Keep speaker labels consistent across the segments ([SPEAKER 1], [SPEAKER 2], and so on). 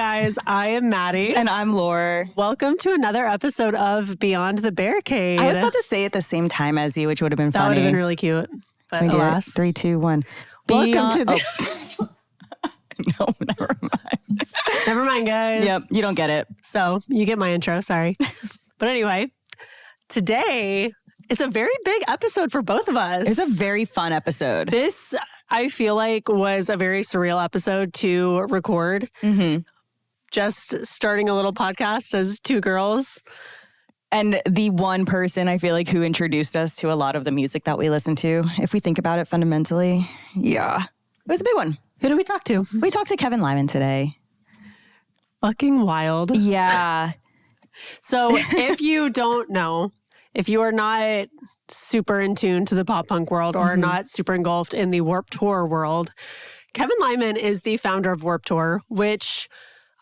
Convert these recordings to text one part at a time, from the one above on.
[SPEAKER 1] guys, I am Madi.
[SPEAKER 2] And I'm Lor.
[SPEAKER 1] Welcome to another episode of Beyond the Barricade.
[SPEAKER 2] I was about to say it at the same time as you, which would have been funny.
[SPEAKER 1] That would have been really cute. But
[SPEAKER 2] we
[SPEAKER 1] alas.
[SPEAKER 2] do it. 3, 2, 1.
[SPEAKER 1] Welcome to the...
[SPEAKER 2] No, never mind.
[SPEAKER 1] Never mind, guys.
[SPEAKER 2] Yep, you don't get it.
[SPEAKER 1] So you get my intro, sorry. But anyway, today is a very big episode for both of us.
[SPEAKER 2] It's a very fun episode.
[SPEAKER 1] This, I feel like, was a very surreal episode to record.
[SPEAKER 2] Mm-hmm.
[SPEAKER 1] Just starting a little podcast as two girls.
[SPEAKER 2] And the one person I feel like who introduced us to a lot of the music that we listen to, if we think about it fundamentally. Yeah. It was a big one.
[SPEAKER 1] Who did we talk to?
[SPEAKER 2] We talked to Kevin Lyman today.
[SPEAKER 1] Fucking wild.
[SPEAKER 2] Yeah.
[SPEAKER 1] So if you don't know, if you are not super in tune to the pop punk world or not super engulfed in the Warped Tour world, Kevin Lyman is the founder of Warped Tour, which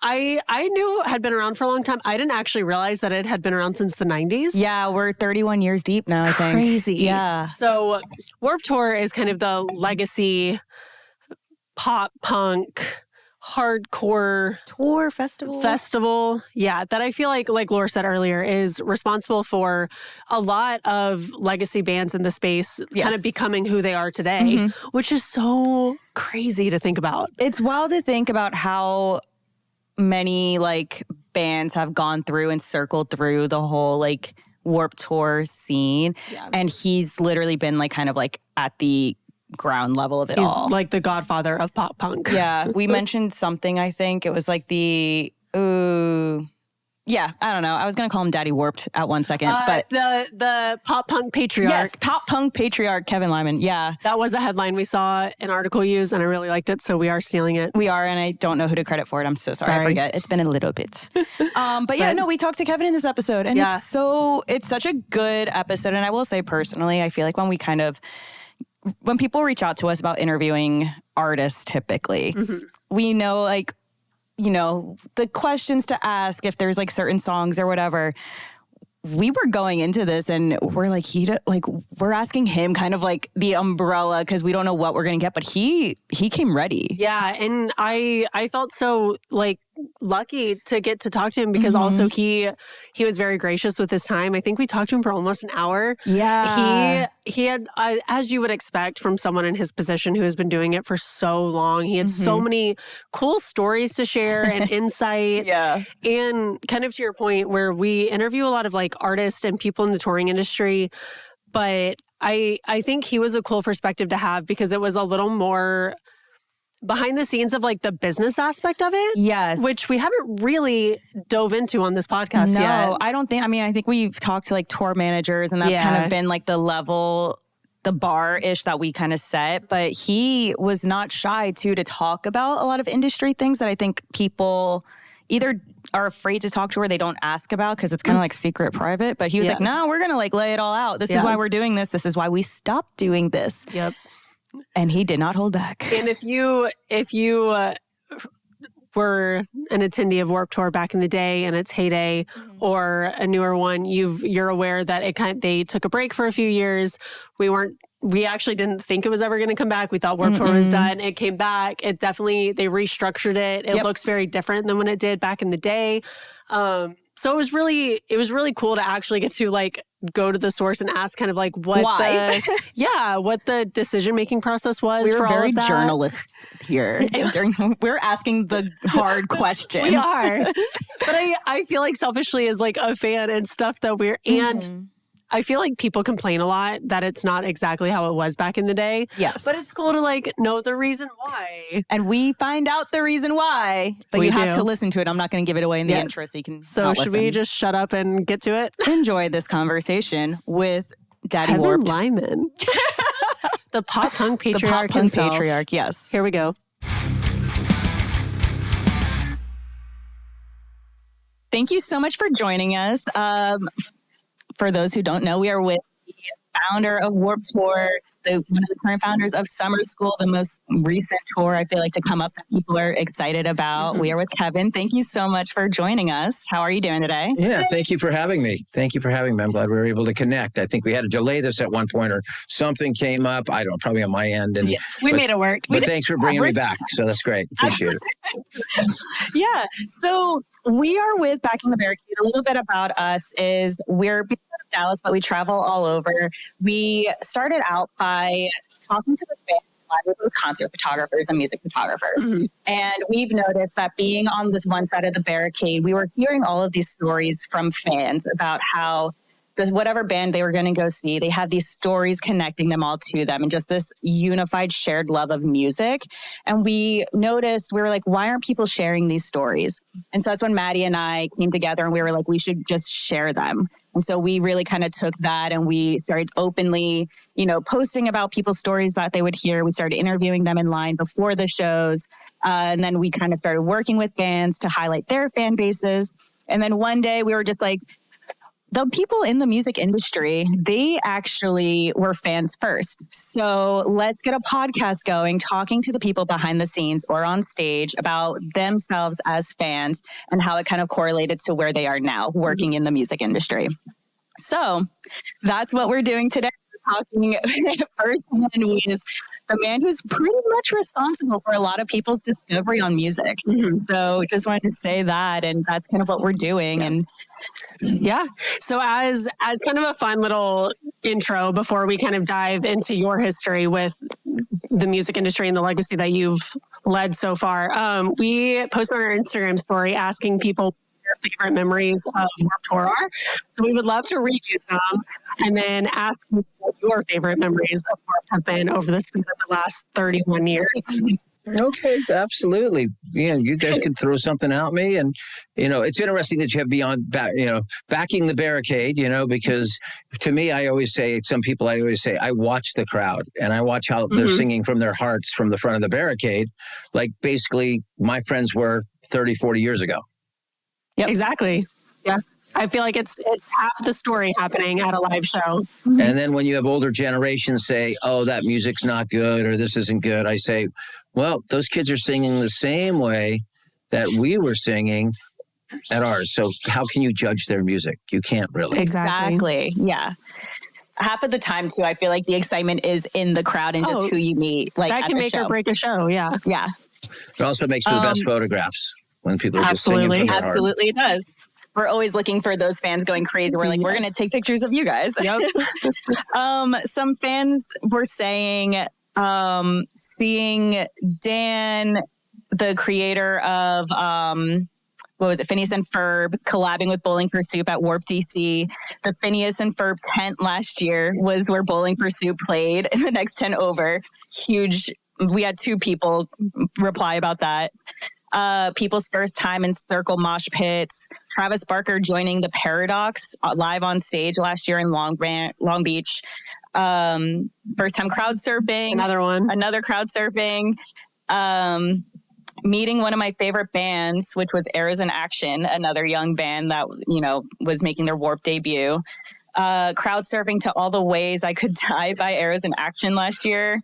[SPEAKER 1] I knew had been around for a long time. I didn't actually realize that it had been around since the 90s.
[SPEAKER 2] Yeah, we're 31 years deep now, I think.
[SPEAKER 1] Crazy.
[SPEAKER 2] Yeah.
[SPEAKER 1] So Warped Tour is kind of the legacy pop punk hardcore
[SPEAKER 2] tour festival.
[SPEAKER 1] Yeah, that I feel like Laura said earlier, is responsible for a lot of legacy bands in the space kind of becoming who they are today, which is so crazy to think about.
[SPEAKER 2] It's wild to think about how many bands have gone through and circled through the whole Warped Tour scene. Yeah. And he's literally been at the ground level of it all.
[SPEAKER 1] He's like the godfather of pop punk.
[SPEAKER 2] Yeah. We mentioned something, I think. It was yeah, I don't know. I was going to call him Daddy Warped at one second. But
[SPEAKER 1] the pop punk patriarch.
[SPEAKER 2] Yes, pop punk patriarch Kevin Lyman. Yeah.
[SPEAKER 1] That was a headline we saw an article used, and I really liked it, so we are stealing it.
[SPEAKER 2] We are, and I don't know who to credit for it. I'm so sorry. I forget. It's been a little bit. But yeah, no, we talked to Kevin in this episode, and it's such a good episode. And I will say personally, I feel like when people reach out to us about interviewing artists, typically, we know the questions to ask if there's certain songs or whatever. We were going into this and we're we're asking him kind of the umbrella because we don't know what we're going to get, but he came ready.
[SPEAKER 1] Yeah. And I felt so lucky to get to talk to him because also he was very gracious with his time. I think we talked to him for almost an hour.
[SPEAKER 2] Yeah.
[SPEAKER 1] He had, as you would expect from someone in his position who has been doing it for so long, he had so many cool stories to share and insight.
[SPEAKER 2] Yeah.
[SPEAKER 1] And kind of to your point where we interview a lot of artists and people in the touring industry, but I think he was a cool perspective to have because it was a little more behind the scenes of the business aspect of it. Yes. Which we haven't really dove into on this podcast yet.
[SPEAKER 2] No, I don't think, I think we've talked to tour managers and that's kind of been the level, the bar-ish that we kind of set. But he was not shy to talk about a lot of industry things that I think people either are afraid to talk to or they don't ask about because it's kind of secret private. But he was no, we're going to lay it all out. This is why we're doing this. This is why we stopped doing this.
[SPEAKER 1] Yep.
[SPEAKER 2] And he did not hold back.
[SPEAKER 1] And if you were an attendee of Warped Tour back in the day in its heyday or a newer one, you're aware that they took a break for a few years. We actually didn't think it was ever going to come back. We thought Warped Tour was done. It came back. They restructured it. It looks very different than when it did back in the day. So it was really cool to actually get to go to the source and ask kind of what what the decision-making process was.
[SPEAKER 2] We were
[SPEAKER 1] for all
[SPEAKER 2] very
[SPEAKER 1] of that.
[SPEAKER 2] Journalists here. We're asking the hard questions.
[SPEAKER 1] We are. But I feel selfishly as a fan and stuff that and I feel people complain a lot that it's not exactly how it was back in the day.
[SPEAKER 2] Yes.
[SPEAKER 1] But it's cool to know the reason why.
[SPEAKER 2] And we find out the reason why. But you have to listen to it. I'm not going to give it away in the intro so you can
[SPEAKER 1] should we just shut up and get to it?
[SPEAKER 2] Enjoy this conversation with Daddy Warped.
[SPEAKER 1] Kevin Lyman. The pop punk patriarch himself.
[SPEAKER 2] Patriarch, yes.
[SPEAKER 1] Here we go.
[SPEAKER 2] Thank you so much for joining us. For those who don't know, we are with the founder of Warped Tour, one of the current founders of Summer School, the most recent tour I feel like to come up that people are excited about. We are with Kevin. Thank you so much for joining us. How are you doing today?
[SPEAKER 3] Yeah, thank you for having me. I'm glad we were able to connect. I think we had to delay this at one point or something came up. I don't know, probably on my end. And
[SPEAKER 1] we made it work.
[SPEAKER 3] But thanks for bringing me back. So that's great. Appreciate it.
[SPEAKER 2] Yeah. So we are with Beyond the Barricade. A little bit about us is we're based out of Dallas, but we travel all over. We started out by talking to the fans. We're both concert photographers and music photographers. And we've noticed that being on this one side of the barricade, we were hearing all of these stories from fans about how whatever band they were going to go see, they had these stories connecting them all to them and just this unified shared love of music. And we noticed, we were like, why aren't people sharing these stories? And so that's when Madi and I came together and we were like, we should just share them. And so we really kind of took that and we started openly, posting about people's stories that they would hear. We started interviewing them in line before the shows. And then we kind of started working with bands to highlight their fan bases. And then one day we were just like, the people in the music industry, they actually were fans first. So let's get a podcast going, talking to the people behind the scenes or on stage about themselves as fans and how it kind of correlated to where they are now working in the music industry. So that's what we're doing today. We're talking firsthand with the man who's pretty much responsible for a lot of people's discovery on music. So just wanted to say that, and that's kind of what we're doing. And
[SPEAKER 1] so as kind of a fun little intro before we kind of dive into your history with the music industry and the legacy that you've led so far, we posted on our Instagram story asking people their favorite memories of Warped Tour are. So we would love to read you some and then ask you what your favorite memories of Warped have been over the span of the last 31 years.
[SPEAKER 3] Okay, absolutely. Yeah, you guys could throw something at me. And, it's interesting that you have backing the barricade, because to me, I always say, I watch the crowd and I watch how they're singing from their hearts from the front of the barricade. Like basically my friends were 30, 40 years ago.
[SPEAKER 1] Yep. Exactly. Yeah. I feel like it's half the story happening at a live show.
[SPEAKER 3] And then when you have older generations say, oh, that music's not good or this isn't good, I say, well, those kids are singing the same way that we were singing at ours. So how can you judge their music? You can't really.
[SPEAKER 2] Exactly. Yeah. Half of the time, too, I feel like the excitement is in the crowd and just who you meet. Like
[SPEAKER 1] that can make or break a show. Yeah.
[SPEAKER 2] Yeah.
[SPEAKER 3] It also makes for the best photographs when people are just singing from their heart.
[SPEAKER 2] Absolutely, it does. We're always looking for those fans going crazy. We're like, we're going to take pictures of you guys.
[SPEAKER 1] Yep.
[SPEAKER 2] Some fans were saying, seeing Dan, the creator of, Phineas and Ferb, collabing with Bowling for Soup at Warp DC. The Phineas and Ferb tent last year was where Bowling for Soup played in the next tent over. Huge. We had 2 people reply about that. People's first time in circle mosh pits. Travis Barker joining the Paradox live on stage last year in Long Beach. First time crowd surfing. Another crowd surfing. Meeting one of my favorite bands, which was Arrows in Action, another young band that, was making their Warp debut. Crowd surfing to All the Ways I Could Die by Arrows in Action last year.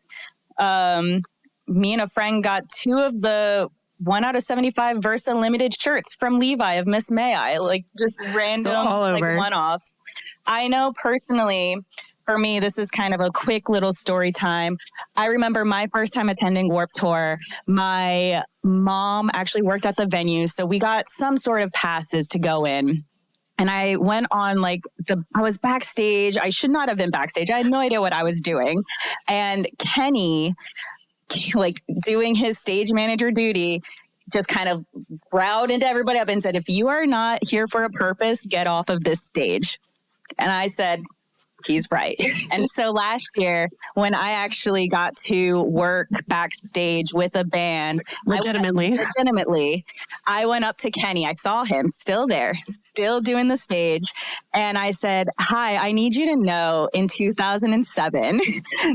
[SPEAKER 2] Me and a friend got 2 of the 1 out of 75 Versa limited shirts from Levi of Miss May I, like just random one-offs. I know personally, for me, this is kind of a quick little story time. I remember my first time attending Warped Tour. My mom actually worked at the venue, so we got some sort of passes to go in. And I went on I was backstage. I should not have been backstage. I had no idea what I was doing. And Kenny, doing his stage manager duty, just kind of growled into everybody up and said, if you are not here for a purpose, get off of this stage. And I said, he's right. And so last year, when I actually got to work backstage with a band,
[SPEAKER 1] legitimately,
[SPEAKER 2] I went up to Kenny. I saw him still there, still doing the stage. And I said, hi, I need you to know in 2007,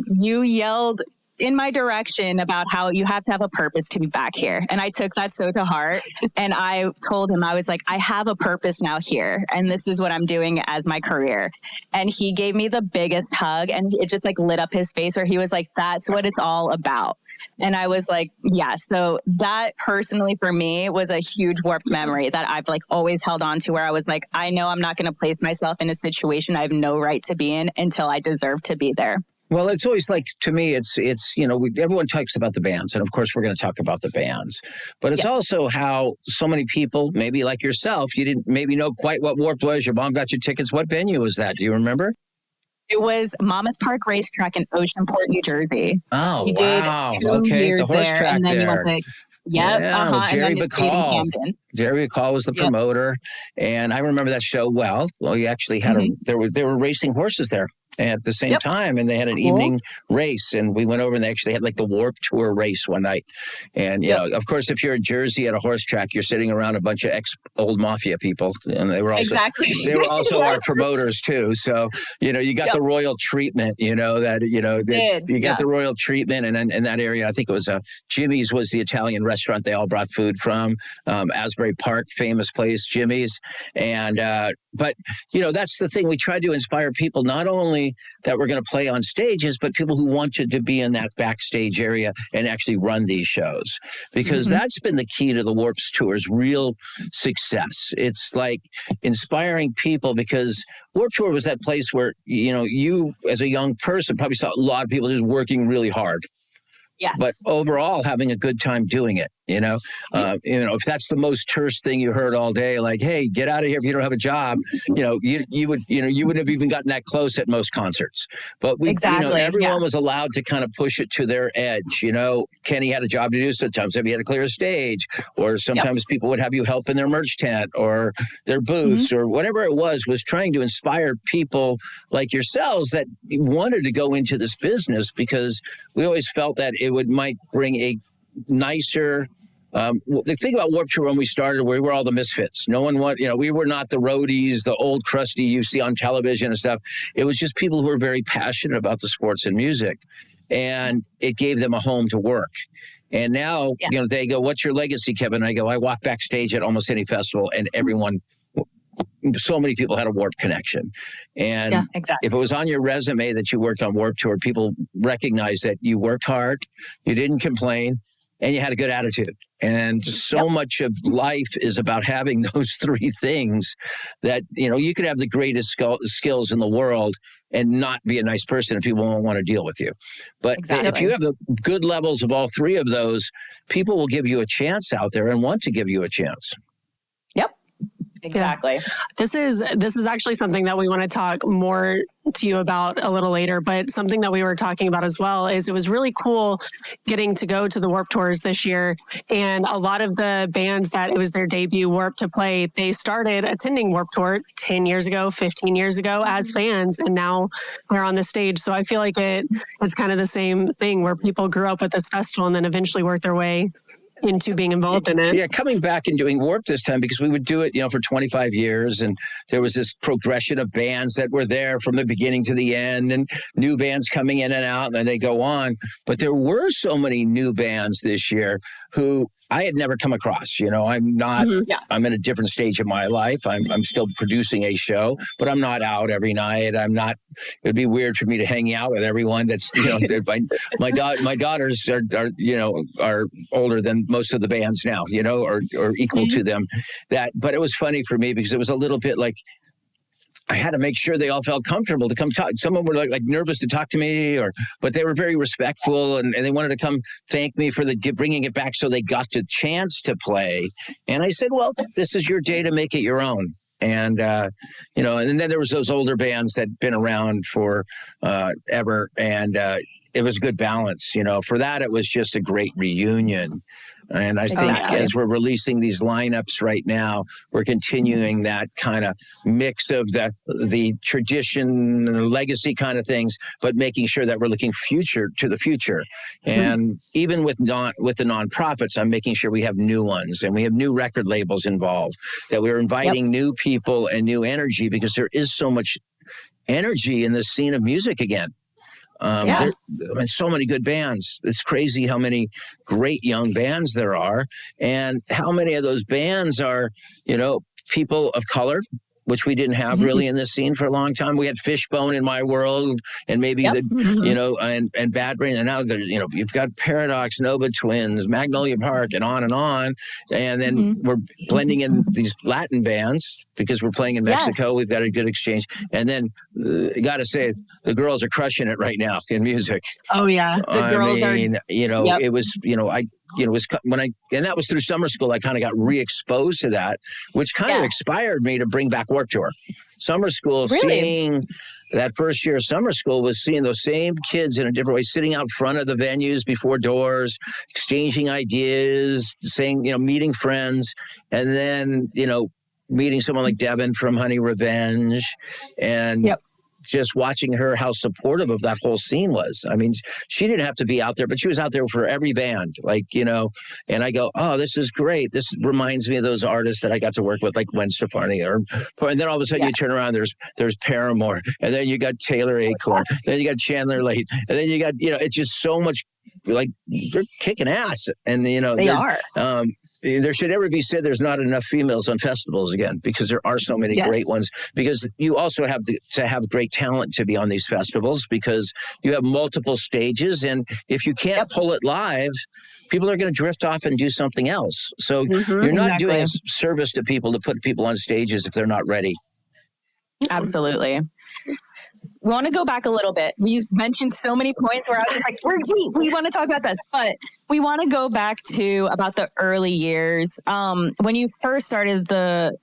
[SPEAKER 2] you yelled in my direction about how you have to have a purpose to be back here. And I took that so to heart. And I told him, I was like, I have a purpose now here. And this is what I'm doing as my career. And he gave me the biggest hug, and it just like lit up his face where he was like, that's what it's all about. And I was like, yeah. So that personally for me was a huge warped memory that I've like always held on to, where I was like, I know I'm not going to place myself in a situation I have no right to be in until I deserve to be there.
[SPEAKER 3] Well, it's always like, to me, it's everyone talks about the bands, and of course we're going to talk about the bands, but it's also how so many people, maybe like yourself, you didn't maybe know quite what Warped was. Your mom got you tickets. What venue was that? Do you remember?
[SPEAKER 2] It was Monmouth Park Racetrack in Oceanport, New Jersey.
[SPEAKER 3] Oh,
[SPEAKER 2] you
[SPEAKER 3] wow.
[SPEAKER 2] Did 2 years
[SPEAKER 3] the horse
[SPEAKER 2] there,
[SPEAKER 3] track
[SPEAKER 2] and then
[SPEAKER 3] there.
[SPEAKER 2] You went to,
[SPEAKER 3] Jerry Bacall. Jerry Bacall was the promoter, and I remember that show well. Well, you actually had there were racing horses there at the same time, and they had an evening race, and we went over and they actually had like the Warped Tour race one night. And you know, of course, if you're in Jersey at a horse track, you're sitting around a bunch of old mafia people, and they were also our promoters too. So you got the royal treatment. You got the royal treatment, and in that area, I think it was Jimmy's was the Italian restaurant they all brought food from. Asbury Park, famous place, Jimmy's, and but that's the thing. We tried to inspire people not only that we're going to play on stages, but people who wanted to be in that backstage area and actually run these shows, because that's been the key to the Warped Tour's real success. It's like inspiring people, because Warped Tour was that place where, you as a young person probably saw a lot of people just working really hard.
[SPEAKER 2] Yes.
[SPEAKER 3] But overall, having a good time doing it, if that's the most terse thing you heard all day, like, hey, get out of here if you don't have a job, you wouldn't have even gotten that close at most concerts. But everyone was allowed to kind of push it to their edge. Kenny had a job to do sometimes. Maybe he had to clear a stage, or sometimes people would have you help in their merch tent or their booths or whatever it was trying to inspire people like yourselves that wanted to go into this business, because we always felt that it might bring a nicer. The thing about Warped Tour when we started, we were all the misfits. No one we were not the roadies, the old crusty you see on television and stuff. It was just people who were very passionate about the sports and music, and it gave them a home to work. And now, they go, "What's your legacy, Kevin?" And I go, "I walk backstage at almost any festival, and so many people had a Warped connection." And if it was on your resume that you worked on Warped Tour, people recognize that you worked hard, you didn't complain, and you had a good attitude. And so much of life is about having those three things, that, you could have the greatest skills in the world and not be a nice person, and people won't want to deal with you. But if you have the good levels of all three of those, people will give you a chance out there and want to give you a chance.
[SPEAKER 2] Exactly.
[SPEAKER 1] Yeah. This is actually something that we want to talk more to you about a little later, but something that we were talking about as well is it was really cool getting to go to the Warped Tours this year. And a lot of the bands that it was their debut Warped to play, they started attending Warped Tour 10 years ago, 15 years ago as fans, and now they're on the stage. So I feel like it's kind of the same thing where people grew up with this festival and then eventually worked their way into being involved in it.
[SPEAKER 3] Yeah, coming back and doing Warped this time, because we would do it, for 25 years, and there was this progression of bands that were there from the beginning to the end, and new bands coming in and out, and then they go on. But there were so many new bands this year who I had never come across. I'm not, I'm in a different stage of my life. I'm still producing a show, but I'm not out every night. It'd be weird for me to hang out with everyone that's, my daughters are older than most of the bands now, or equal to them. But it was funny for me because it was a little bit like, I had to make sure they all felt comfortable to come talk. Some of them were like nervous to talk to me, but they were very respectful, and they wanted to come thank me for bringing it back so they got the chance to play. And I said, well, this is your day to make it your own. And, and then there was those older bands that had been around for ever, and it was a good balance. For that, it was just a great reunion. And I think as we're releasing these lineups right now, we're continuing that kind of mix of the tradition and the legacy kind of things, but making sure that we're looking to the future. And even with the nonprofits, I'm making sure we have new ones and we have new record labels involved, that we're inviting new people and new energy, because there is so much energy in the scene of music again. So many good bands. It's crazy how many great young bands there are, and how many of those bands are, people of color, which we didn't have really in this scene for a long time. We had Fishbone in my world, and maybe and Bad Brain, and now you've got Paradox, Nova Twins, Magnolia Park, and on, and then we're blending in these Latin bands because we're playing in Mexico. We've got a good exchange, and then I got to say the girls are crushing it right now in music.
[SPEAKER 1] Oh yeah,
[SPEAKER 2] the girls are.
[SPEAKER 3] It was and that was through summer school. I kind of got re-exposed to that, which kind of inspired me to bring back Warped Tour. Summer school, seeing that first year of summer school was seeing those same kids in a different way, sitting out front of the venues before doors, exchanging ideas, saying, meeting friends, and then, meeting someone like Devin from Honey Revenge, and just watching her, how supportive of that whole scene was. I mean, she didn't have to be out there, but she was out there for every band, and I go, oh, this is great. This reminds me of those artists that I got to work with, like Gwen Stefani, and then all of a sudden you turn around, there's Paramore, and then you got Taylor Acorn, then you got Chandler Late, and then you got, it's just so much, like, they're kicking ass, and they
[SPEAKER 2] are.
[SPEAKER 3] There should never be said there's not enough females on festivals again, because there are so many great ones, because you also have to have great talent to be on these festivals, because you have multiple stages, and if you can't pull it live, people are going to drift off and do something else. So you're not doing a service to people to put people on stages if they're not ready.
[SPEAKER 2] Absolutely. We want to go back a little bit. We mentioned so many points where I was just like, we want to talk about this, but we want to go back to about the early years. When you first started the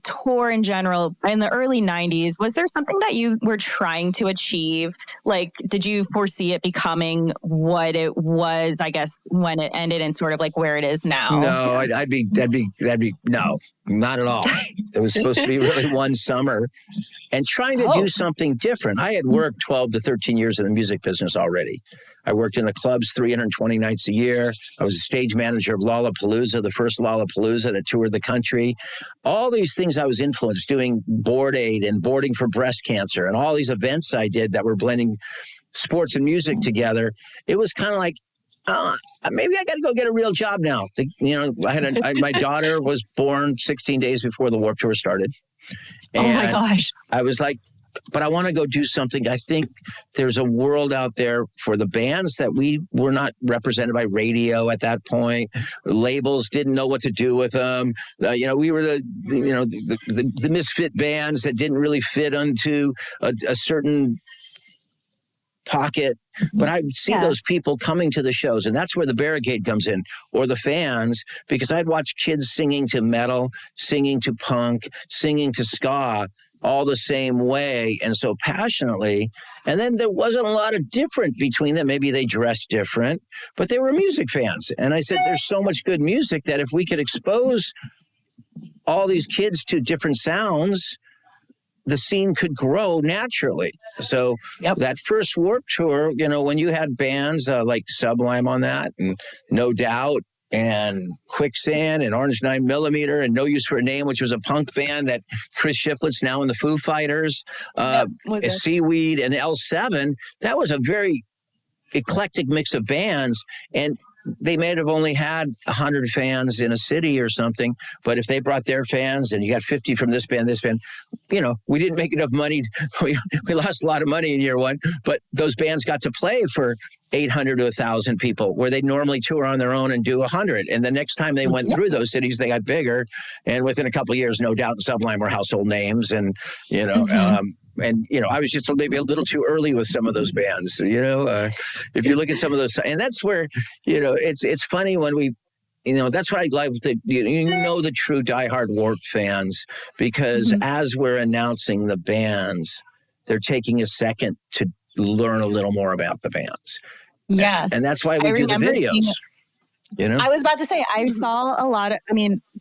[SPEAKER 2] tour in general in the early 90s, was there something that you were trying to achieve? Like, did you foresee it becoming what it was, I guess, when it ended, and sort of like where it is now?
[SPEAKER 3] No, that'd be no, not at all. It was supposed to be really one summer, and trying to do something different. I had worked 12 to 13 years in the music business already. I worked in the clubs 320 nights a year. I was a stage manager of Lollapalooza, the first Lollapalooza that toured the country. All these things I was influenced doing, Board Aid and boarding for breast cancer, and all these events I did that were blending sports and music together. It was kind of like, maybe I got to go get a real job now. My daughter was born 16 days before the Warped Tour started. And
[SPEAKER 1] oh my gosh.
[SPEAKER 3] I was like, but I want to go do something. I think there's a world out there for the bands that we were not represented by radio at that point. Labels didn't know what to do with them. We were the misfit bands that didn't really fit into a certain pocket. But I would see those people coming to the shows, and that's where the Barricade comes in, or the fans, because I'd watch kids singing to metal, singing to punk, singing to ska, all the same way and so passionately. And then there wasn't a lot of different between them. Maybe they dressed different, but they were music fans. And I said, there's so much good music that if we could expose all these kids to different sounds, the scene could grow naturally. So that first Warped Tour, when you had bands like Sublime on that, and No Doubt, and Quicksand, and Orange 9mm, and No Use for a Name, which was a punk band that Chris Shiflett's now in the Foo Fighters, Seaweed, and L7, that was a very eclectic mix of bands. And they may have only had 100 fans in a city or something, but if they brought their fans and you got 50 from this band, we didn't make enough money. We lost a lot of money in year one, but those bands got to play for 800 to 1,000 people, where they normally tour on their own and do 100. And the next time they went through those cities, they got bigger. And within a couple of years, No Doubt and Sublime were household names. And, I was just maybe a little too early with some of those bands, if you look at some of those. And that's where, it's funny when we, that's what I love, the true diehard Warped fans, because as we're announcing the bands, they're taking a second to learn a little more about the bands.
[SPEAKER 2] Yes.
[SPEAKER 3] And that's why we do the videos. You know,
[SPEAKER 2] I was about to say, I saw a lot of,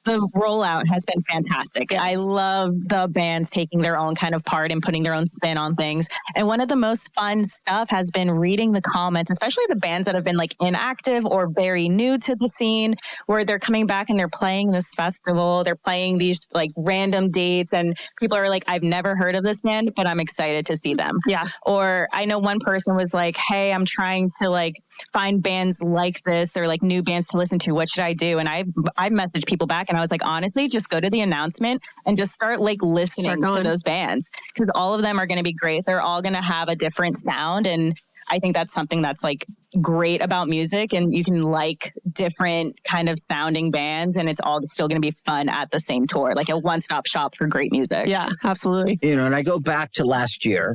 [SPEAKER 2] the rollout has been fantastic. Yes. I love the bands taking their own kind of part and putting their own spin on things. And one of the most fun stuff has been reading the comments, especially the bands that have been like inactive or very new to the scene, where they're coming back and they're playing this festival. They're playing these like random dates and people are like, I've never heard of this band, but I'm excited to see them.
[SPEAKER 1] Yeah.
[SPEAKER 2] Or I know one person was like, hey, I'm trying to like find bands like this or like new bands to listen to. What should I do? And I messaged people back and I was like, honestly, just go to the announcement and just start like listening to those bands, because all of them are going to be great. They're all going to have a different sound. And I think that's something that's like great about music, and you can like different kind of sounding bands and it's all still going to be fun at the same tour, like a one-stop shop for great music.
[SPEAKER 1] Yeah, absolutely.
[SPEAKER 3] You know, and I go back to last year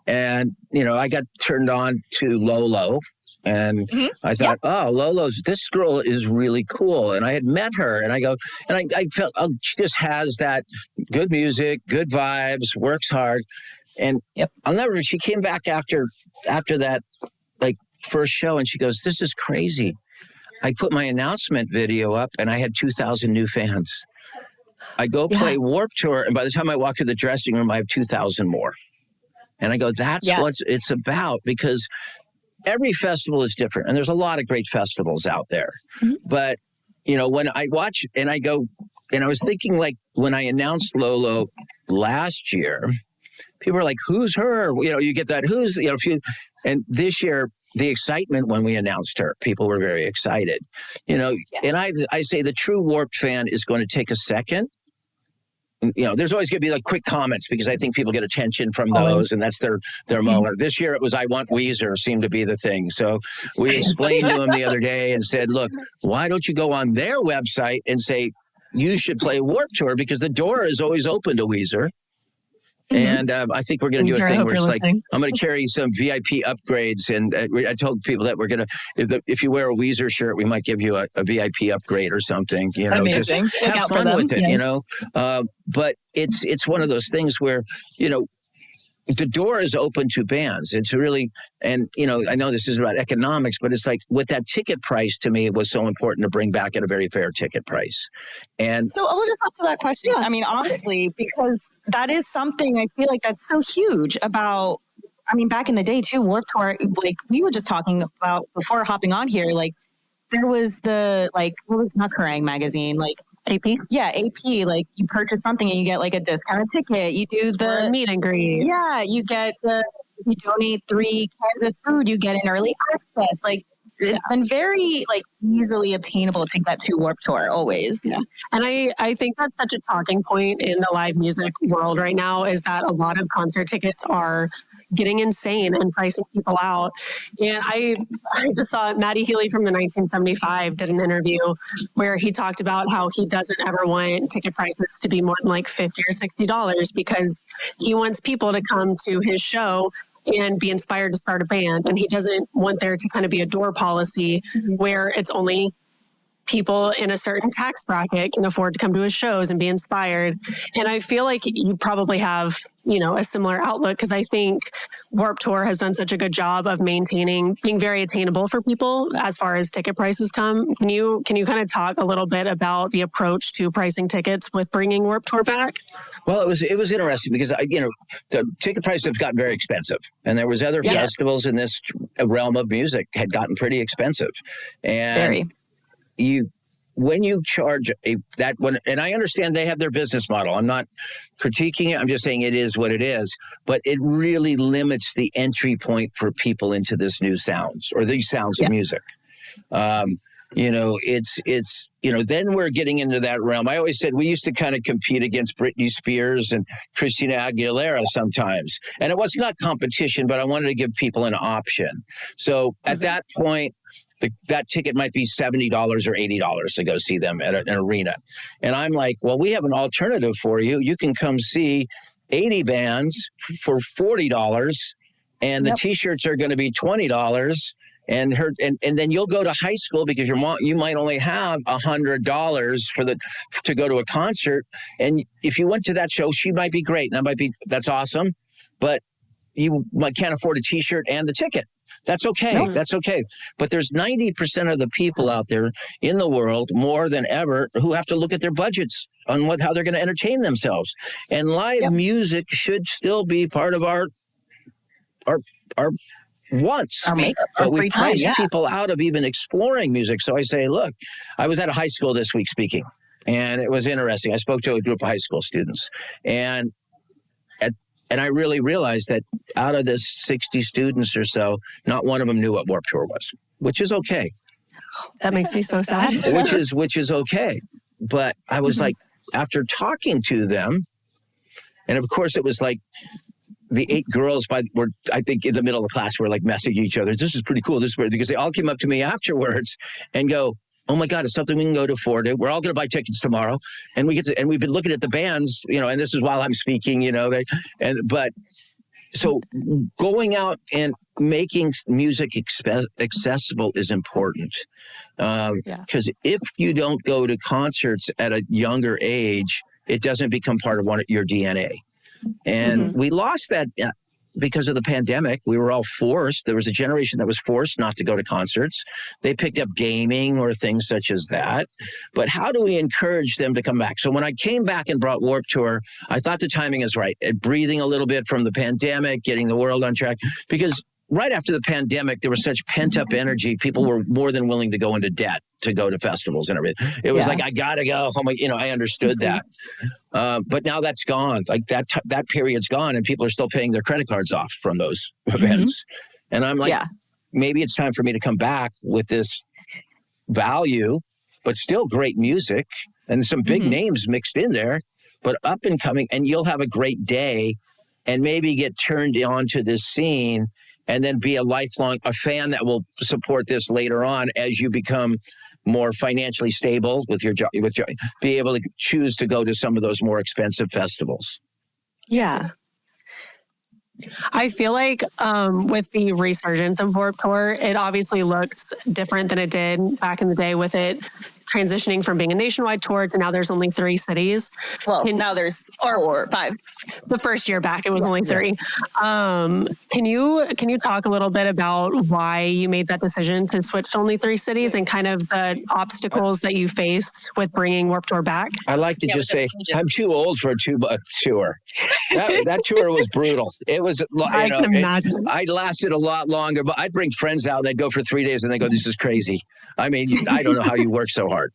[SPEAKER 3] and, you know, I got turned on to Lolo. And I thought, oh, this girl is really cool. And I had met her and I felt, oh, she just has that good music, good vibes, works hard. And she came back after that, like, first show and she goes, this is crazy. I put my announcement video up and I had 2,000 new fans. I go play Warped Tour and by the time I walk to the dressing room, I have 2,000 more. And I go, that's what it's about, because every festival is different, and there's a lot of great festivals out there. But, you know, when I watch and I go, and I was thinking, like, when I announced Lolo last year, people were like, who's her? You know, you get that, who's, you know, and this year, the excitement when we announced her, people were very excited. You know, and I say the true Warped fan is going to take a second. You know, there's always going to be like quick comments because I think people get attention from those and that's their moment. This year it was I Want Weezer seemed to be the thing. So we explained to him the other day and said, look, why don't you go on their website and say you should play Warped Tour, because the door is always open to Weezer. And I think we're going to do a thing where it's like, I'm going to carry some VIP upgrades. And I told people that we're going to, if you wear a Weezer shirt, we might give you a VIP upgrade or something, you know,
[SPEAKER 2] amazing.
[SPEAKER 3] Just have fun with it, you know. But it's one of those things where, you know, the door is open to bands. It's really, and, you know, I know this is about economics, but it's like with that ticket price, to me, it was so important to bring back at a very fair ticket price. And
[SPEAKER 2] so I'll just answer that question. I mean, honestly, because that is something I feel like that's so huge about, I mean, back in the day too, Warped Tour, like we were just talking about before hopping on here, like there was the, like, what was not Kerrang magazine, like,
[SPEAKER 1] AP?
[SPEAKER 2] Yeah, AP. Like you purchase something and you get like a discounted ticket. You do the
[SPEAKER 1] meet and greet.
[SPEAKER 2] Yeah, you donate 3 cans of food, you get an early access. Like it's been very like easily obtainable to get to Warped Tour always.
[SPEAKER 1] Yeah. And I think that's such a talking point in the live music world right now, is that a lot of concert tickets are getting insane and pricing people out. And I just saw Matty Healy from the 1975 did an interview where he talked about how he doesn't ever want ticket prices to be more than like $50 or $60 because he wants people to come to his show and be inspired to start a band. And he doesn't want there to kind of be a door policy where it's only people in a certain tax bracket can afford to come to his shows and be inspired. And I feel like you probably have, you know, a similar outlook, because I think Warped Tour has done such a good job of being very attainable for people as far as ticket prices come. Can you kind of talk a little bit about the approach to pricing tickets with bringing Warped Tour back?
[SPEAKER 3] Well, it was interesting because the ticket prices have gotten very expensive, and there was other festivals in this realm of music had gotten pretty expensive, and when you charge and I understand they have their business model. I'm not critiquing it. I'm just saying it is what it is. But it really limits the entry point for people into this new sounds or these sounds of music. It's then we're getting into that realm. I always said we used to kind of compete against Britney Spears and Christina Aguilera sometimes. And it was not competition, but I wanted to give people an option. So at that point, that ticket might be $70 or $80 to go see them at an arena. And I'm like, well, we have an alternative for you. You can come see 80 bands for $40, and the T-shirts are going to be $20. And then you'll go to high school because you might only have $100 to go to a concert. And if you went to that show, she might be great. That's awesome. But you can't afford a T-shirt and the ticket. That's okay. No. That's okay. But there's 90% of the people out there in the world, more than ever, who have to look at their budgets on how they're going to entertain themselves. And live music should still be part of our wants.
[SPEAKER 2] Our makeup.
[SPEAKER 3] But we've priced people out of even exploring music. So I say, look, I was at a high school this week speaking, and it was interesting. I spoke to a group of high school students, and I really realized that out of the 60 students or so, not one of them knew what Warped Tour was, which is okay.
[SPEAKER 1] That makes me so sad.
[SPEAKER 3] Which is okay. But I was like, after talking to them, and of course it was like the 8 girls were, I think, in the middle of the class were like messaging each other. This is pretty cool. This is weird, because they all came up to me afterwards and go, oh my God, it's something we can go to afford it. We're all going to buy tickets tomorrow. And we've been looking at the bands, and this is while I'm speaking, so going out and making music accessible is important. Because if you don't go to concerts at a younger age, it doesn't become part of your DNA. And we lost that because of the pandemic. We were all forced. There was a generation that was forced not to go to concerts. They picked up gaming or things such as that. But how do we encourage them to come back? So when I came back and brought Warped Tour, I thought the timing is right. Breathing a little bit from the pandemic, getting the world on track. Because right after the pandemic, there was such pent-up energy. People were more than willing to go into debt to go to festivals and everything. It was like, I got to go. I understood that. But now that's gone. Like that period's gone, and people are still paying their credit cards off from those events. And I'm like, maybe it's time for me to come back with this value, but still great music and some big names mixed in there, but up and coming, and you'll have a great day and maybe get turned on to this scene and then be a fan that will support this later on as you become more financially stable with your job, be able to choose to go to some of those more expensive festivals.
[SPEAKER 1] Yeah. I feel like with the resurgence of Warped Tour, it obviously looks different than it did back in the day, with it transitioning from being a nationwide tour to now there's only 3 cities.
[SPEAKER 2] Well, now there's 4 or 5.
[SPEAKER 1] The first year back, it was only 3. Can you talk a little bit about why you made that decision to switch to only 3 cities and kind of the obstacles that you faced with bringing Warped Tour back?
[SPEAKER 3] I like to just say I'm too old for a 2-month tour. That tour was brutal. It was.
[SPEAKER 1] I can imagine.
[SPEAKER 3] I lasted a lot longer, but I'd bring friends out. They'd go for 3 days, and they go, "This is crazy." I mean, I don't know how you work so hard.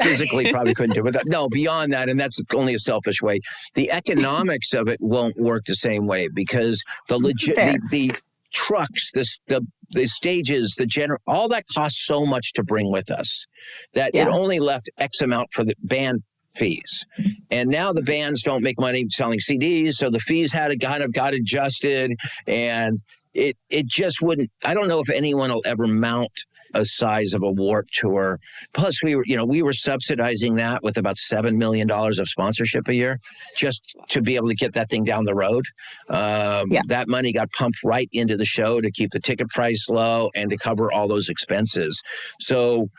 [SPEAKER 3] Physically, probably couldn't do it. No, beyond that, and that's only a selfish way. The economics of it won't work the same way, because the trucks, the stages, all that costs so much to bring with us that it only left X amount for the band fees. And now the bands don't make money selling CDs, so the fees got adjusted, and it just wouldn't. I don't know if anyone will ever mount a size of a Warped Tour. Plus, we were subsidizing that with about $7 million of sponsorship a year, just to be able to get that thing down the road. That money got pumped right into the show to keep the ticket price low and to cover all those expenses. So,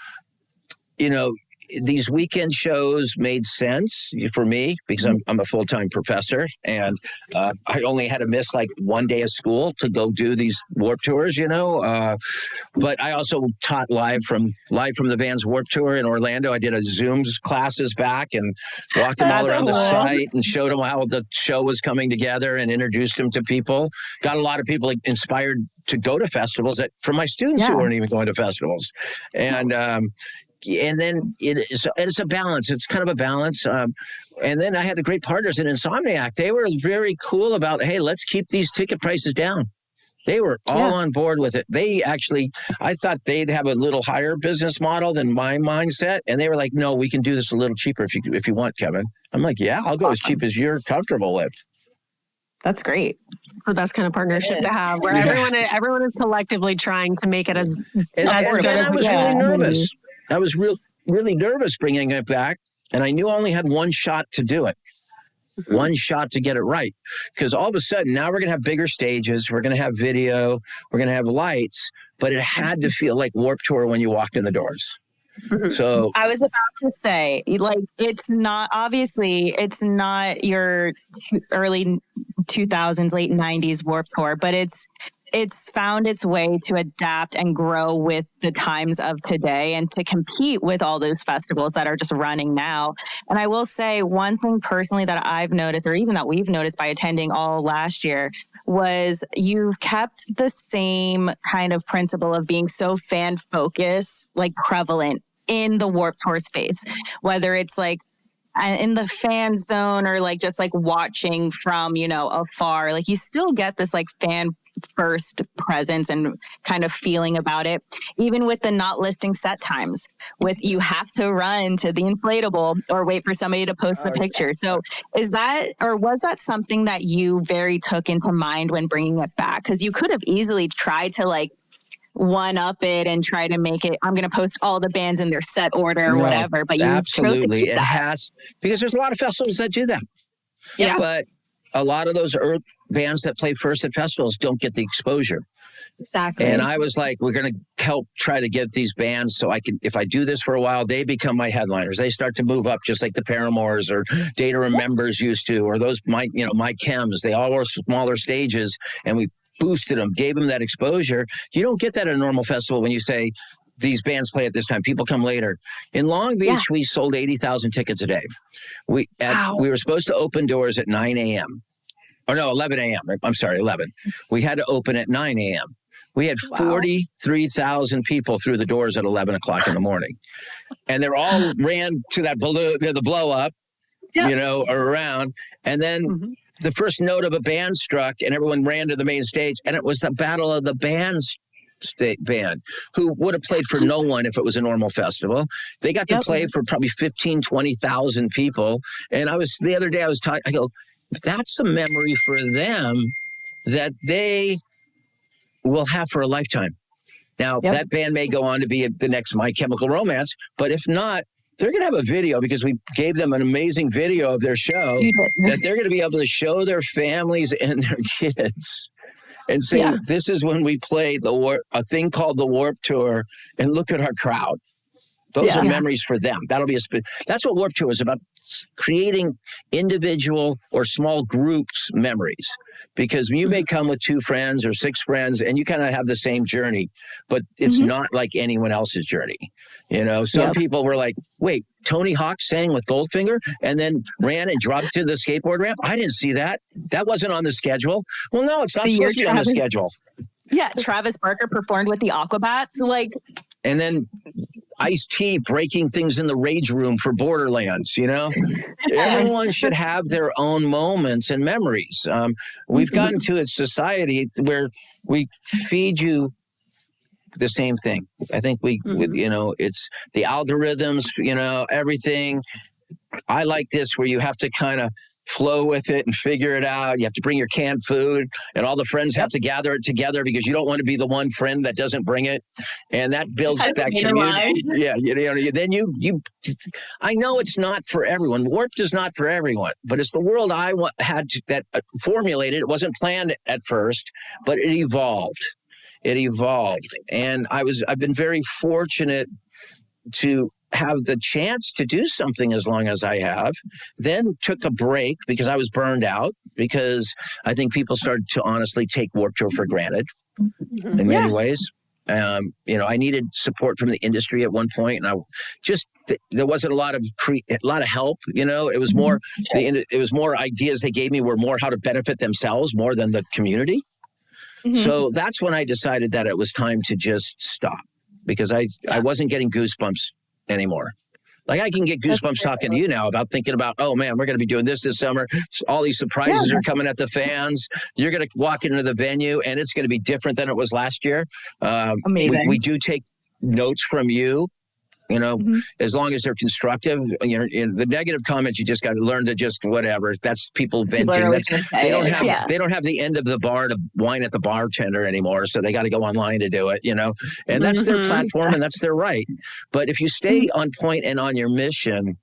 [SPEAKER 3] these weekend shows made sense for me because I'm a full-time professor, and I only had to miss like 1 day of school to go do these Warped Tours, But I also taught live from the Vans Warped Tour in Orlando. I did a Zoom classes back and walked them all around the site and showed them how the show was coming together and introduced them to people. Got a lot of people inspired to go to festivals from my students who weren't even going to festivals. And then it's a balance. It's kind of a balance. And then I had the great partners in Insomniac. They were very cool about, hey, let's keep these ticket prices down. They were all on board with it. I thought they'd have a little higher business model than my mindset. And they were like, no, we can do this a little cheaper if you want, Kevin. I'm like, yeah, I'll go as cheap as you're comfortable with.
[SPEAKER 2] That's great.
[SPEAKER 1] It's the best kind of partnership to have, where everyone is collectively trying to make it as good as we can.
[SPEAKER 3] I was really nervous. I was really nervous bringing it back, and I knew I only had one shot to do it, one shot to get it right. Because all of a sudden, now we're going to have bigger stages, we're going to have video, we're going to have lights, but it had to feel like Warped Tour when you walked in the doors. So
[SPEAKER 2] I was about to say, like, it's not your early 2000s, late 90s Warped Tour, but it's found its way to adapt and grow with the times of today and to compete with all those festivals that are just running now. And I will say one thing personally that I've noticed, or even that we've noticed by attending all last year, was you kept the same kind of principle of being so fan focused, like prevalent in the Warped Tour space, whether it's like in the fan zone or like just like watching from, afar, like you still get this like fan first presence and kind of feeling about it, even with the not listing set times, with you have to run to the inflatable or wait for somebody to post the picture. So was that something that you very took into mind when bringing it back? Because you could have easily tried to like one up it and try to make it, I'm going to post all the bands in their set order or whatever, but you chose to keep that.
[SPEAKER 3] Because there's a lot of festivals that do that.
[SPEAKER 2] Yeah.
[SPEAKER 3] But a lot of those bands that play first at festivals don't get the exposure.
[SPEAKER 2] Exactly.
[SPEAKER 3] And I was like, we're going to help try to get these bands so I can, if I do this for a while, they become my headliners. They start to move up just like the Paramores or Data Remembers used to, or those, my Chems. They all were smaller stages, and we boosted them, gave them that exposure. You don't get that at a normal festival when you say, these bands play at this time. People come later. In Long Beach, we sold 80,000 tickets a day. We were supposed to open doors at 9 a.m. Or no, 11 a.m. I'm sorry, 11. We had to open at 9 a.m. We had 43,000 people through the doors at 11 o'clock in the morning. And they're all ran to that balloon, the blow up, around. And then the first note of a band struck and everyone ran to the main stage. And it was the Battle of the Bands band, who would have played for no one if it was a normal festival. They got to play for probably 15, 20,000 people. And the other day I was talking, I go, that's a memory for them that they will have for a lifetime. Now, that band may go on to be the next My Chemical Romance, but if not, they're going to have a video, because we gave them an amazing video of their show that they're going to be able to show their families and their kids and say, this is when we played a thing called the Warped Tour, and look at our crowd. Those are memories for them. That's what Warped Tour is about, creating individual or small groups memories. Because you may come with 2 friends or 6 friends and you kind of have the same journey, but it's not like anyone else's journey. Some people were like, wait, Tony Hawk sang with Goldfinger and then ran and dropped to the skateboard ramp? I didn't see that. That wasn't on the schedule. Well, no, it's not supposed to be on the schedule.
[SPEAKER 2] Yeah, Travis Barker performed with the Aquabats.
[SPEAKER 3] And then Ice-T breaking things in the Rage Room for Borderlands, Everyone should have their own moments and memories. We've gotten to a society where we feed you the same thing. I think it's the algorithms, everything. I like this where you have to kind of flow with it and figure it out. You have to bring your canned food, and all the friends have to gather it together, because you don't want to be the one friend that doesn't bring it. And that builds that community. Yeah. Then I know it's not for everyone. Warped is not for everyone, but it's the world I had that formulated. It wasn't planned at first, but it evolved. And I've been very fortunate to have the chance to do something as long as I have, then took a break because I was burned out, because I think people started to honestly take Warped Tour for granted in many ways. I needed support from the industry at one point, and there wasn't a lot of help. It was more it was more ideas they gave me were more how to benefit themselves more than the community. So that's when I decided that it was time to just stop, because I wasn't getting goosebumps anymore. Like, I can get goosebumps talking to you now about thinking about, oh man, we're going to be doing this summer. All these surprises are coming at the fans. You're going to walk into the venue and it's going to be different than it was last year.
[SPEAKER 2] Amazing.
[SPEAKER 3] We do take notes from you, as long as they're constructive. The negative comments, you just got to learn to just whatever. That's people venting. They don't have the end of the bar to whine at the bartender anymore, so they got to go online to do it. And that's their platform and that's their right. But if you stay on point and on your mission,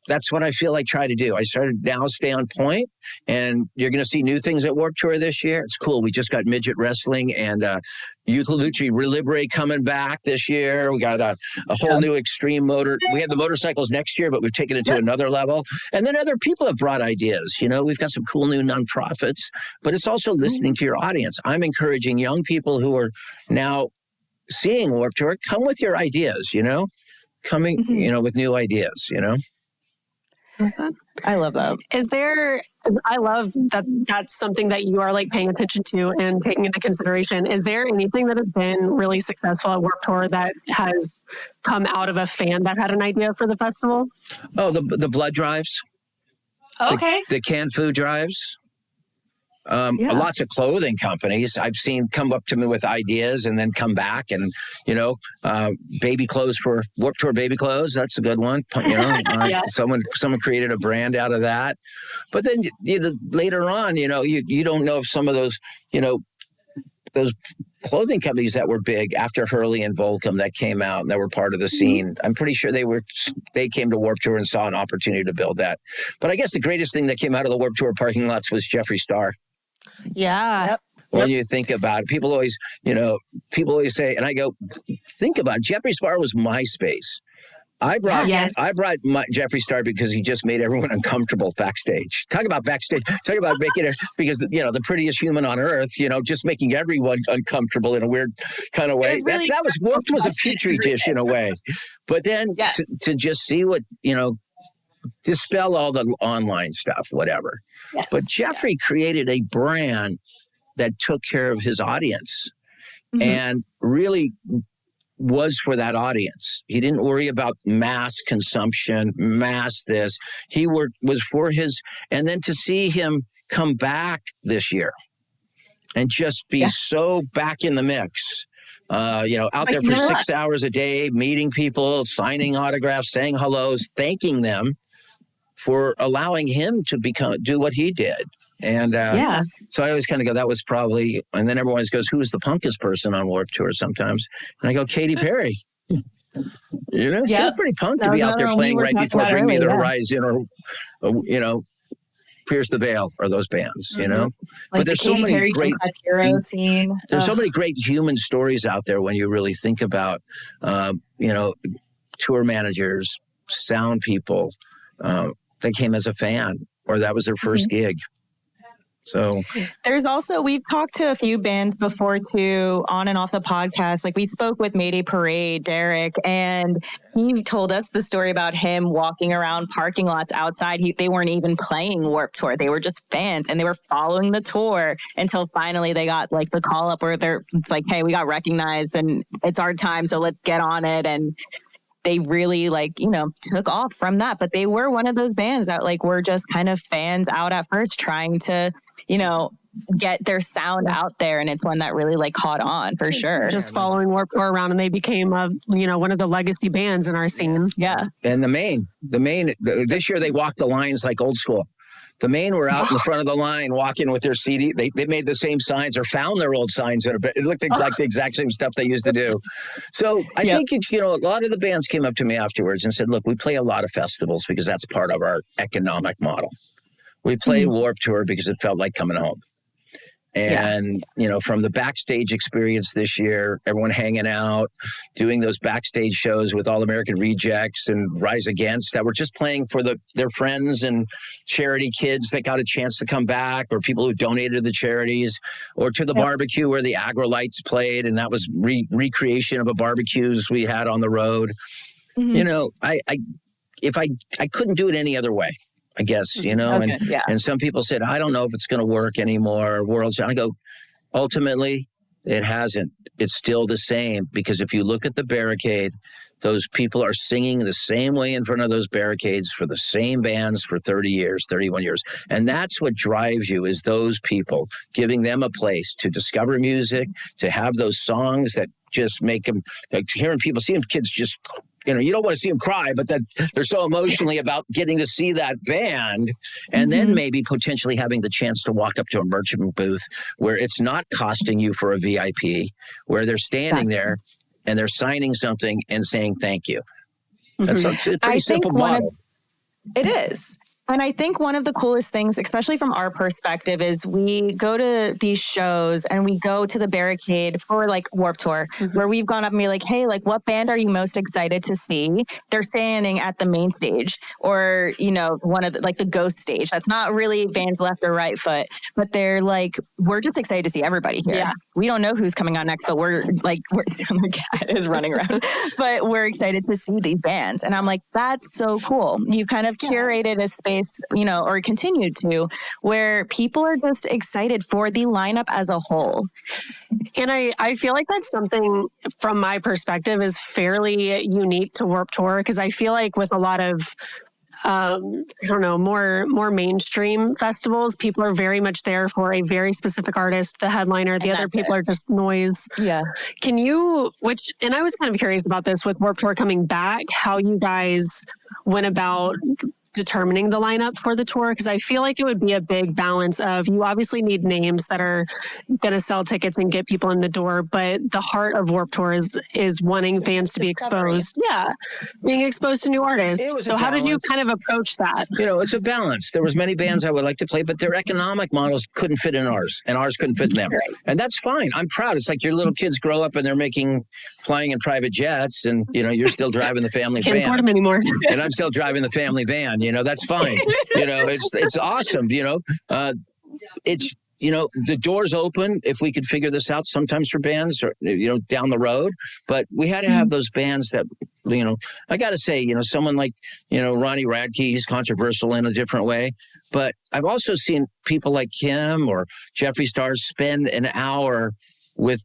[SPEAKER 3] that's what I feel I try to do. I started now stay on point, and you're going to see new things at Warped Tour this year. It's cool. We just got midget wrestling and Youth Lucha Relibre coming back this year. We got a whole new extreme motor. We have the motorcycles next year, but we've taken it to another level. And then other people have brought ideas. You know, we've got some cool new nonprofits, but it's also listening to your audience. I'm encouraging young people who are now seeing Warped Tour, come with your ideas, you know, coming, you know, with new ideas, you know.
[SPEAKER 2] I love that.
[SPEAKER 1] I love that that's something that you are like paying attention to and taking into consideration. Is there anything that has been really successful at Warped Tour that has come out of a fan that had an idea for the festival?
[SPEAKER 3] Oh, the blood drives.
[SPEAKER 1] Okay.
[SPEAKER 3] The canned food drives. Lots of clothing companies I've seen come up to me with ideas and then come back and, you know, baby clothes for Warped Tour baby clothes. That's a good one. You know, someone created a brand out of that. But then, you know, later on, you know, you don't know if some of those, you know, those clothing companies that were big after Hurley and Volcom that came out and that were part of the scene. I'm pretty sure they came to Warped Tour and saw an opportunity to build that. But I guess the greatest thing that came out of the Warped Tour parking lots was Jeffree Star.
[SPEAKER 1] Yeah.
[SPEAKER 2] Yep.
[SPEAKER 3] When you think about it, people always say, and I go, think about it, Jeffree Star was MySpace. I brought my Jeffree Star because he just made everyone uncomfortable backstage. Talk about backstage. Talk about making it, because, you know, the prettiest human on earth, you know, just making everyone uncomfortable in a weird kind of way. Really that was Warped was a petri dish in a way. But then to just see what, you know, dispel all the online stuff, whatever. Yes. But Jeffree created a brand that took care of his audience and really was for that audience. He didn't worry about mass consumption, mass this. He was for his, and then to see him come back this year and just be so back in the mix. You know, out there for 6 hours a day, meeting people, signing autographs, saying hellos, thanking them for allowing him to do what he did. And so I always kind of go, that was probably, and then everyone always goes, who's the punkest person on Warped Tour sometimes? And I go, Katy Perry. You know, she was pretty punk to be out there playing right before Bring Me the Horizon or, you know, Pierce the Veil or those bands, you know?
[SPEAKER 2] Like
[SPEAKER 3] but there's so many great
[SPEAKER 2] hero scene.
[SPEAKER 3] There's so many great human stories out there when you really think about, you know, tour managers, sound people, they came as a fan or that was their first gig. So
[SPEAKER 2] there's also, we've talked to a few bands before too, on and off the podcast. Like we spoke with Mayday Parade, Derek, and he told us the story about him walking around parking lots outside. They weren't even playing Warped Tour. They were just fans and they were following the tour until finally they got like the call up where it's like, hey, we got recognized and it's our time. So let's get on it. And they really like, you know, took off from that. But they were one of those bands that like were just kind of fans out at first trying to, you know, get their sound out there. And it's one that really like caught on for sure.
[SPEAKER 1] Just following Warped Tour around and they became one of the legacy bands in our scene.
[SPEAKER 2] Yeah.
[SPEAKER 3] And the main, this year they walked the lines like old school. The Maine were out in the front of the line walking with their CD. They made the same signs or found their old signs. It looked like the exact same stuff they used to do. So I think, you know, a lot of the bands came up to me afterwards and said, look, we play a lot of festivals because that's part of our economic model. We play Warped Tour because it felt like coming home. And, you know, from the backstage experience this year, everyone hanging out, doing those backstage shows with All American Rejects and Rise Against that were just playing for their friends and charity kids that got a chance to come back, or people who donated to the charities, or to the barbecue where the Agrolites played. And that was recreation of a barbecues we had on the road. You know, I couldn't do it any other way. I guess, you know, and some people said, I don't know if it's going to work anymore. I go, ultimately, it hasn't. It's still the same, because if you look at the barricade, those people are singing the same way in front of those barricades for the same bands for 30 years, 31 years. And that's what drives you, is those people, giving them a place to discover music, to have those songs that just make them, like seeing kids just, you know, you don't want to see them cry, but that they're so emotionally about getting to see that band, and then maybe potentially having the chance to walk up to a merchant booth where it's not costing you for a VIP, where they're standing there and they're signing something and saying thank you. That's a pretty simple model.
[SPEAKER 2] It is. And I think one of the coolest things, especially from our perspective, is we go to these shows and we go to the Barricade for like Warped Tour, where we've gone up and be like, hey, like what band are you most excited to see? They're standing at the main stage or, you know, one of the, like the ghost stage. That's not really band's left or right foot, but they're like, we're just excited to see everybody here. Yeah. We don't know who's coming on next, but we're my cat is running around, but we're excited to see these bands. And I'm like, that's so cool. You kind of curated a space, you know, or continue to, where people are just excited for the lineup as a whole.
[SPEAKER 1] And I feel like that's something from my perspective is fairly unique to Warped Tour, because I feel like with a lot of I don't know, more mainstream festivals, people are very much there for a very specific artist, the headliner. The other people are just noise.
[SPEAKER 2] Yeah.
[SPEAKER 1] Can you, and I was kind of curious about this with Warped Tour coming back, how you guys went about determining the lineup for the tour, because I feel like it would be a big balance of, you obviously need names that are going to sell tickets and get people in the door, but the heart of Warped Tour is wanting fans to be exposed. Yeah, being exposed to new artists. So how did you kind of approach that?
[SPEAKER 3] You know, it's a balance. There was many bands I would like to play, but their economic models couldn't fit in ours, and ours couldn't fit in them. Right. And that's fine. I'm proud. It's like your little kids grow up and they're flying in private jets, and you know, you're still driving the family van.
[SPEAKER 1] Can't afford them anymore.
[SPEAKER 3] And I'm still driving the family van. You know, that's fine. You know, it's awesome. You know, it's, you know, the door's open if we could figure this out sometimes for bands, or, you know, down the road. But we had to have those bands that, you know, I got to say, you know, someone like, you know, Ronnie Radke, he's controversial in a different way. But I've also seen people like him or Jeffree Star spend an hour with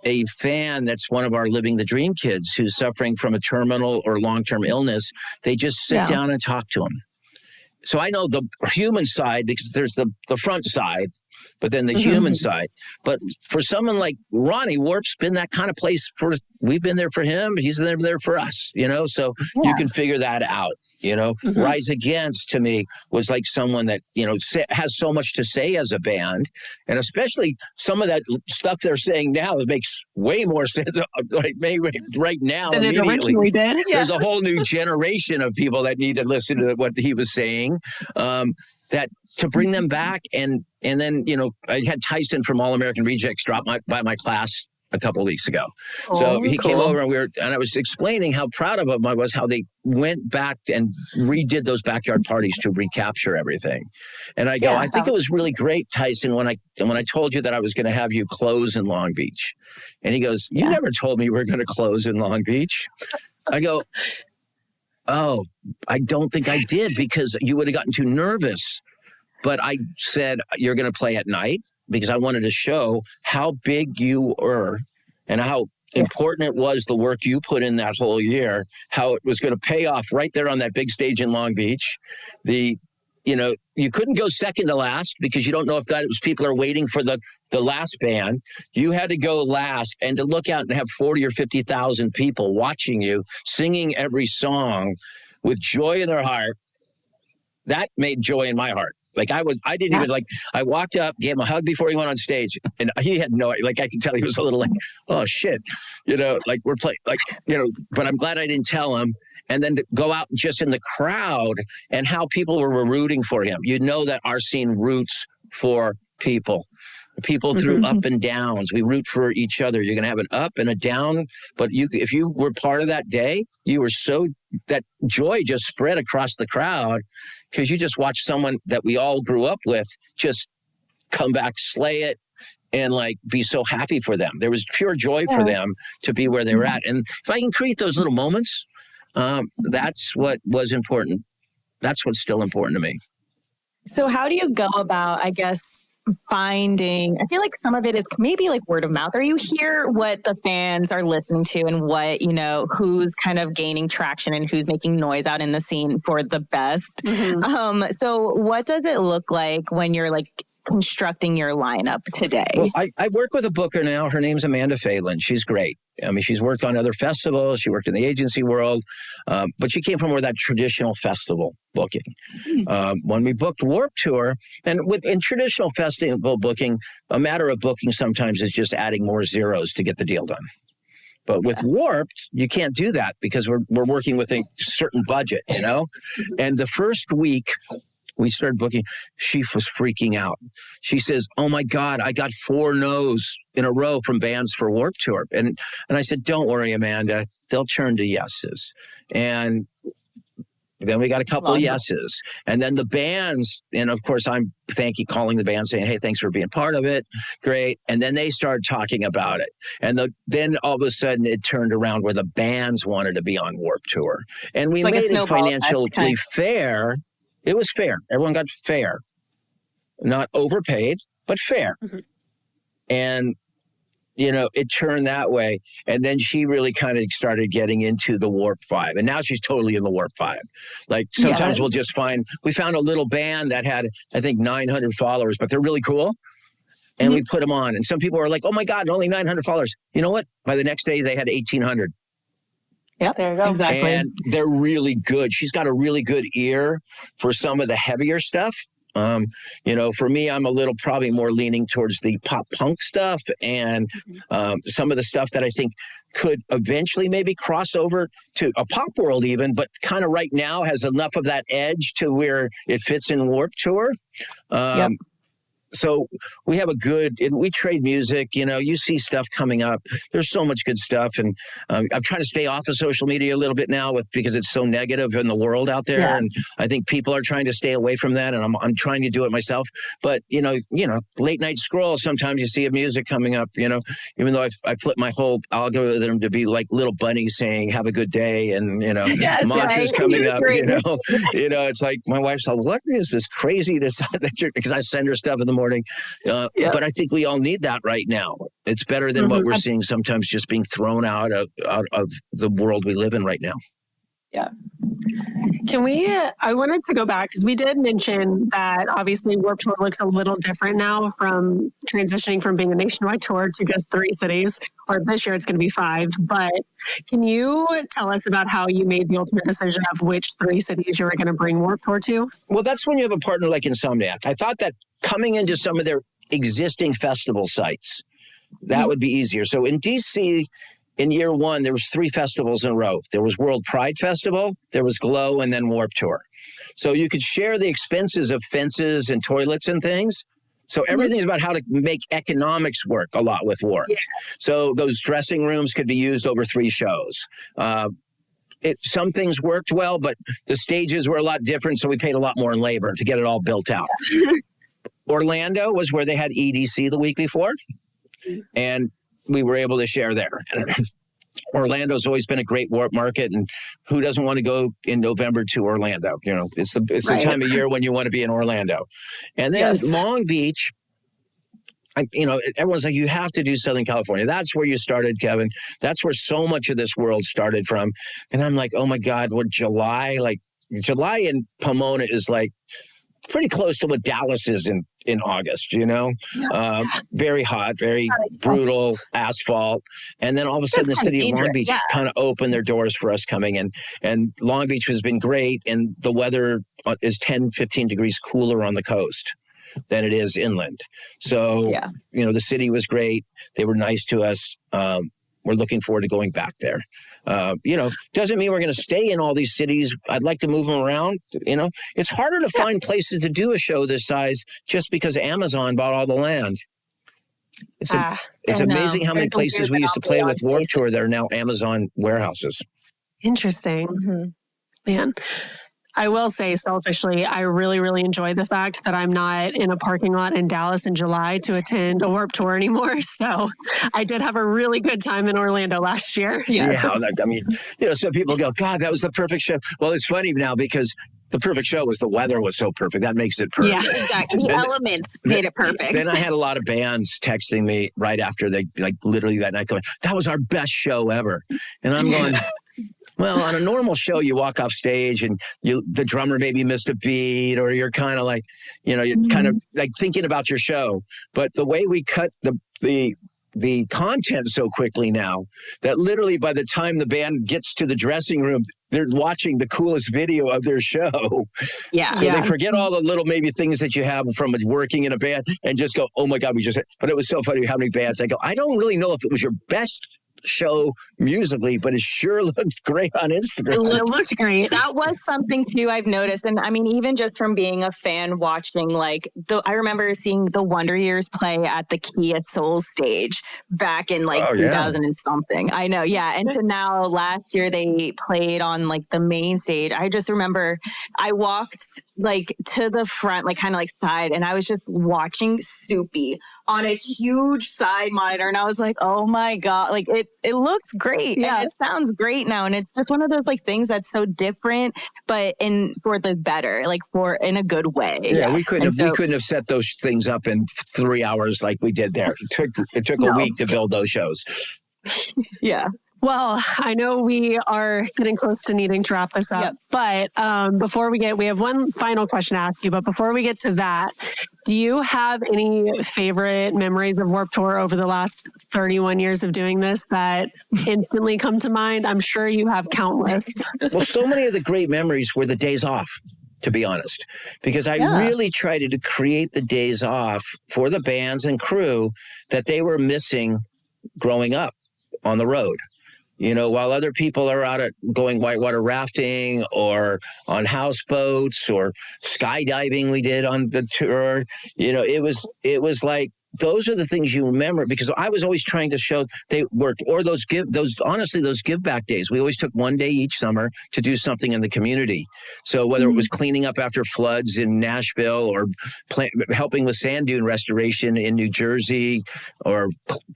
[SPEAKER 3] a fan that's one of our Living the Dream kids who's suffering from a terminal or long-term illness. They just sit down and talk to him. So I know the human side, because there's the front side, but then the human side. But for someone like Ronnie, Warp's been that kind of place we've been there for him. He's there for us, you know, so you can figure that out, you know. Rise Against to me was like someone that, you know, has so much to say as a band. And especially some of that stuff they're saying now, it makes way more sense like maybe right now.
[SPEAKER 1] Than it originally did.
[SPEAKER 3] There's a whole new generation of people that need to listen to what he was saying. That to bring them back, and then, you know, I had Tyson from All American Rejects drop by my class a couple of weeks ago. So he came over and I was explaining how proud of him I was, how they went back and redid those backyard parties to recapture everything. And I go, I think it was really great, Tyson, when I told you that I was going to have you close in Long Beach. And he goes, you never told me you were going to close in Long Beach. I go, oh, I don't think I did, because you would have gotten too nervous. But I said, you're going to play at night, because I wanted to show how big you were and how important it was, the work you put in that whole year, how it was going to pay off right there on that big stage in Long Beach. You know, you couldn't go second to last, because you don't know if that was people are waiting for the last band. You had to go last, and to look out and have 40 or 50,000 people watching you, singing every song with joy in their heart. That made joy in my heart. Like I didn't even I walked up, gave him a hug before he went on stage, and he had no, like I could tell he was a little like, oh shit, you know, like we're playing, like, you know, but I'm glad I didn't tell him. And then to go out just in the crowd and how people were rooting for him. You know that our scene roots for people. People through up and downs. We root for each other. You're going to have an up and a down. But if you were part of that day, you were that joy just spread across the crowd, because you just watched someone that we all grew up with just come back, slay it, and like be so happy for them. There was pure joy for them to be where they were at. And if I can create those little moments, that's what was important. That's what's still important to me.
[SPEAKER 2] So how do you go about, I guess, finding, I feel like some of it is maybe like word of mouth, or you hear what the fans are listening to and what, you know, who's kind of gaining traction and who's making noise out in the scene for the best. So what does it look like when you're like constructing your lineup today?
[SPEAKER 3] Well, I work with a booker now. Her name's Amanda Phelan. She's great. I mean, she's worked on other festivals. She worked in the agency world, but she came from more of that traditional festival booking. When we booked Warped Tour, and in traditional festival booking, a matter of booking sometimes is just adding more zeros to get the deal done. But with Warped, you can't do that because we're working with a certain budget, you know? And the first week we started booking, she was freaking out. She says, oh my God, I got 4 no's in a row from bands for Warped Tour. And I said, don't worry, Amanda, they'll turn to yeses. And then we got a couple of yeses. And then the bands, and of course, I'm calling the band saying, hey, thanks for being part of it. Great. And then they started talking about it. And then all of a sudden it turned around where the bands wanted to be on Warped Tour. And we made it financially fair. It was fair. Everyone got fair. Not overpaid, but fair. Mm-hmm. And you know, it turned that way. And then she really kind of started getting into the Warp 5. And now she's totally in the Warp 5. Like sometimes we'll just we found a little band that had, I think, 900 followers, but they're really cool. And we put them on. And some people are like, oh my God, only 900 followers. You know what? By the next day, they had 1,800.
[SPEAKER 2] Yeah, there you go.
[SPEAKER 1] Exactly.
[SPEAKER 3] And they're really good. She's got a really good ear for some of the heavier stuff. You know, for me, I'm a little probably more leaning towards the pop punk stuff and some of the stuff that I think could eventually maybe cross over to a pop world even, but kind of right now has enough of that edge to where it fits in Warped Tour. So we have and we trade music, you know, you see stuff coming up. There's so much good stuff. And I'm trying to stay off of social media a little bit now because it's so negative in the world out there. Yeah. And I think people are trying to stay away from that. And I'm trying to do it myself. But, you know, late night scroll, sometimes you see a music coming up, you know, even though I flipped my whole algorithm to be like little bunnies saying, have a good day. And, you know, mantras coming up, you know, it's like my wife's like, what is this craziness? Because I send her stuff in the morning. But I think we all need that right now. It's better than what we're seeing sometimes just being thrown out of the world we live in right now.
[SPEAKER 1] Yeah. I wanted to go back because we did mention that obviously Warped Tour looks a little different now from transitioning from being a nationwide tour to just 3 cities, or this year it's going to be 5. But can you tell us about how you made the ultimate decision of which 3 cities you were going to bring Warped Tour to?
[SPEAKER 3] Well, that's when you have a partner like Insomniac. I thought that coming into some of their existing festival sites, that would be easier. So in DC, in year 1, there was 3 festivals in a row. There was World Pride Festival, there was Glow, and then Warped Tour. So you could share the expenses of fences and toilets and things. So everything's about how to make economics work a lot with Warped. Yeah. So those dressing rooms could be used over 3 shows. Some things worked well, but the stages were a lot different, so we paid a lot more in labor to get it all built out. Orlando was where they had EDC the week before, and we were able to share there. Orlando's always been a great Warped market, and who doesn't want to go in November to Orlando? You know, it's the time of year when you want to be in Orlando. And then Long Beach, everyone's like, you have to do Southern California. That's where you started, Kevin. That's where so much of this world started from. And I'm like, oh my God, July in Pomona is like pretty close to what Dallas is in August, you know? Very hot, very brutal asphalt. And then all of a sudden the city of Long Beach kind of opened their doors for us coming in. And Long Beach has been great. And the weather is 10, 15 degrees cooler on the coast than it is inland. So, the city was great. They were nice to us. We're looking forward to going back there. Doesn't mean we're going to stay in all these cities. I'd like to move them around. It's harder to find places to do a show this size just because Amazon bought all the land. It's amazing how many places we used to play with Warped Tour that are now Amazon warehouses.
[SPEAKER 1] Interesting. Mm-hmm. Man. I will say selfishly, I really, really enjoy the fact that I'm not in a parking lot in Dallas in July to attend a Warped Tour anymore. So I did have a really good time in Orlando last year.
[SPEAKER 3] Some people go, God, that was the perfect show. Well, it's funny now because the perfect show was the weather was so perfect. That makes it perfect.
[SPEAKER 4] Yeah, exactly. The elements made it perfect.
[SPEAKER 3] Then I had a lot of bands texting me right after literally that night going, that was our best show ever. And I'm going... Well, on a normal show, you walk off stage and the drummer maybe missed a beat, or you're kind of like, you're kind of like thinking about your show. But the way we cut the content so quickly now that literally by the time the band gets to the dressing room, they're watching the coolest video of their show.
[SPEAKER 4] Yeah.
[SPEAKER 3] So they forget all the little maybe things that you have from working in a band and just go, oh my God, but it was so funny how many bands. I go, I don't really know if it was your best show musically, but it sure looked great on Instagram.
[SPEAKER 1] It looked great.
[SPEAKER 2] That was something too I've noticed. And I mean, even just from being a fan watching, like I remember seeing the Wonder Years play at the Kia Soul stage back in 2000 and something. I know. Yeah. And so now last year they played on like the main stage. I just remember I walked like to the front, like kind of like side, and I was just watching Soupy on a huge side monitor. And I was like, oh my God, like it looks great. Yeah. And it sounds great now. And it's just one of those like things that's so different, but for the better, like in a good way.
[SPEAKER 3] Yeah. We couldn't have set those things up in 3 hours like we did there. It took a week to build those shows.
[SPEAKER 2] Yeah.
[SPEAKER 1] Well, I know we are getting close to needing to wrap this up, but before we have one final question to ask you, but before we get to that, do you have any favorite memories of Warped Tour over the last 31 years of doing this that instantly come to mind? I'm sure you have countless.
[SPEAKER 3] Well, so many of the great memories were the days off, to be honest, because I really tried to create the days off for the bands and crew that they were missing growing up on the road. You know, while other people are out going whitewater rafting or on houseboats or skydiving we did on the tour, you know, it was like, those are the things you remember, because I was always trying to show they worked, or those give back days. We always took one day each summer to do something in the community. So whether it was cleaning up after floods in Nashville or helping with sand dune restoration in New Jersey, or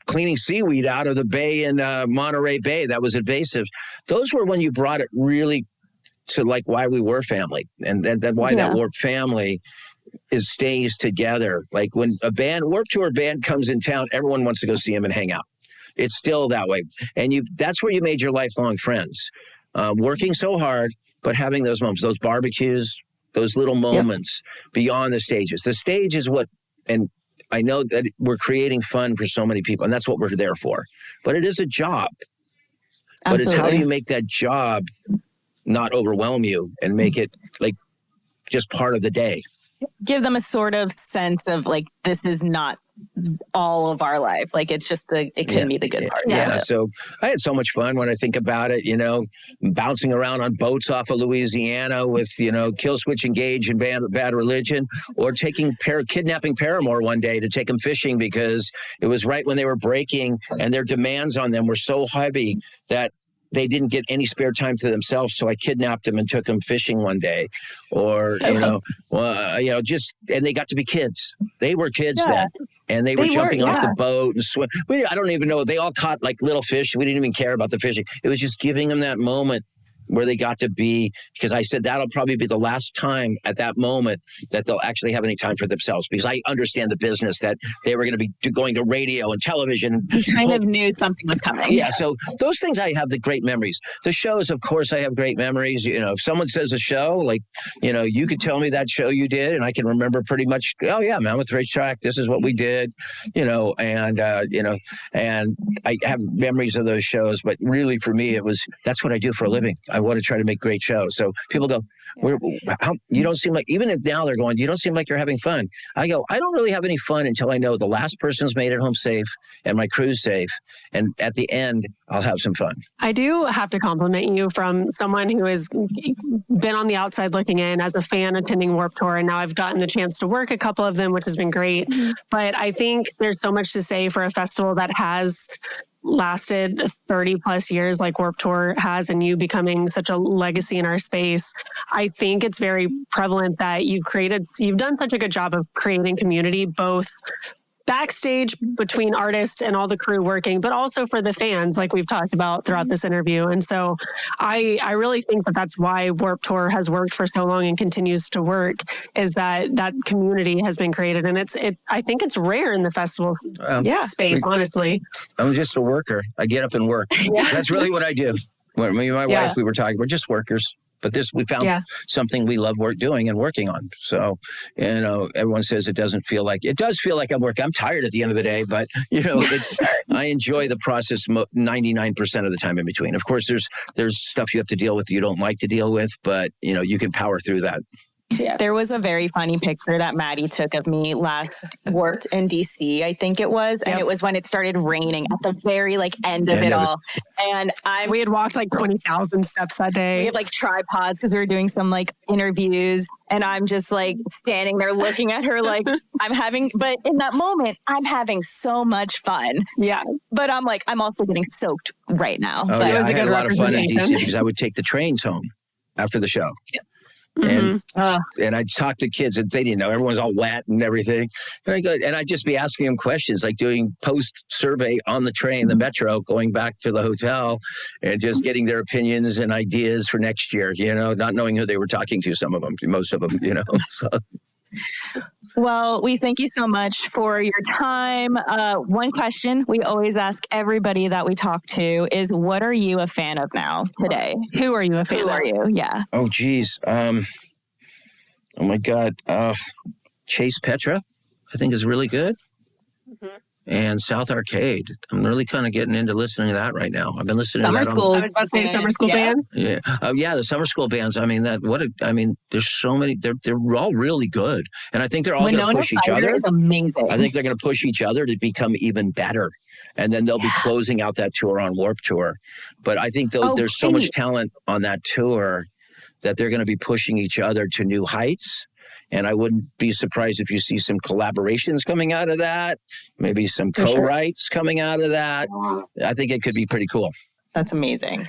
[SPEAKER 3] cleaning seaweed out of the bay in Monterey Bay that was invasive. Those were when you brought it really to like why we were family, and then why that Warped family stays together. Like when a Warped Tour band comes in town, everyone wants to go see them and hang out. It's still that way. And that's where you made your lifelong friends. Working so hard, but having those moments, those barbecues, those little moments beyond the stages. The stage is and I know that we're creating fun for so many people, and that's what we're there for. But it is a job. Absolutely. But it's how do you make that job not overwhelm you and make it like just part of the day?
[SPEAKER 2] Give them a sort of sense of like, this is not all of our life. Like it's just it can be the good part.
[SPEAKER 3] Yeah. So I had so much fun when I think about it, you know, bouncing around on boats off of Louisiana with, you know, Killswitch Engage and Bad Religion, or kidnapping Paramore one day to take them fishing because it was right when they were breaking and their demands on them were so heavy that they didn't get any spare time to themselves, so I kidnapped them and took them fishing one day. Or, and they got to be kids. They were kids then. And they were jumping off the boat and swim. I don't even know. They all caught like little fish. We didn't even care about the fishing. It was just giving them that moment where they got to be, because I said that'll probably be the last time at that moment that they'll actually have any time for themselves, because I understand the business that they were going to be going to radio and television.
[SPEAKER 2] You kind of knew something was coming.
[SPEAKER 3] Yeah, so those things I have the great memories. The shows, of course, I have great memories. You know, if someone says a show, like, you know, you could tell me that show you did, and I can remember pretty much, oh yeah, Mammoth Racetrack, this is what we did, and I have memories of those shows, but really for me, that's what I do for a living. I want to try to make great shows. So people go, you don't seem like, even if now they're going, you don't seem like you're having fun. I go, I don't really have any fun until I know the last person's made it home safe and my crew's safe. And at the end, I'll have some fun.
[SPEAKER 1] I do have to compliment you from someone who has been on the outside looking in as a fan attending Warped Tour. And now I've gotten the chance to work a couple of them, which has been great. But I think there's so much to say for a festival that has lasted 30 plus years like Warped Tour has, and you becoming such a legacy in our space. I think it's very prevalent that you've done such a good job of creating community, both backstage between artists and all the crew working, but also for the fans, like we've talked about throughout this interview. And so I really think that that's why Warped Tour has worked for so long and continues to work, is that community has been created. And I think it's rare in the festival space, honestly.
[SPEAKER 3] I'm just a worker. I get up and work. That's really what I do. When me and my wife, we were talking, we're just workers. But we found something we love doing and working on. So, you know, everyone says it does feel like I'm working. I'm tired at the end of the day, but, you know, I enjoy the process 99% of the time in between. Of course, there's stuff you have to deal with you don't like to deal with, but, you know, you can power through that.
[SPEAKER 2] Yeah. There was a very funny picture that Madi took of me last Warped in DC, I think it was. And it was when it started raining at the very end of it all. And
[SPEAKER 1] we had walked 20,000 steps that day.
[SPEAKER 2] We have tripods because we were doing some interviews. And I'm just standing there looking at her but in that moment, I'm having so much fun.
[SPEAKER 1] Yeah.
[SPEAKER 2] But I'm also getting soaked right now.
[SPEAKER 3] Oh,
[SPEAKER 2] but
[SPEAKER 3] yeah, I had a lot of fun in DC because I would take the trains home after the show. Yeah. And I'd talk to kids and they didn't know, everyone's all wet and everything. And I'd just be asking them questions, doing post survey on the train, the metro, going back to the hotel and just getting their opinions and ideas for next year, not knowing who they were talking to, some of them, most of them, so.
[SPEAKER 2] Well, we thank you so much for your time. One question we always ask everybody that we talk to is, what are you a fan of now today?
[SPEAKER 1] Who are you a fan of?
[SPEAKER 2] Who are you? Yeah.
[SPEAKER 3] Oh, geez. Oh, my God. Chase Petra, I think, is really good. Mm-hmm. And South Arcade. I'm really kind of getting into listening to that right now. I've been listening
[SPEAKER 1] to
[SPEAKER 3] that.
[SPEAKER 1] I was about to say summer school band.
[SPEAKER 3] Yeah. The summer school bands. There's so many. They're all really good. And I think they're all going to push each other.
[SPEAKER 2] Is amazing.
[SPEAKER 3] I think they're going to push each other to become even better. And then they'll be closing out that tour on Warped Tour. But I think there's so much talent on that tour that they're going to be pushing each other to new heights. And I wouldn't be surprised if you see some collaborations coming out of that, maybe some co-writes coming out of that. I think it could be pretty cool.
[SPEAKER 2] That's amazing.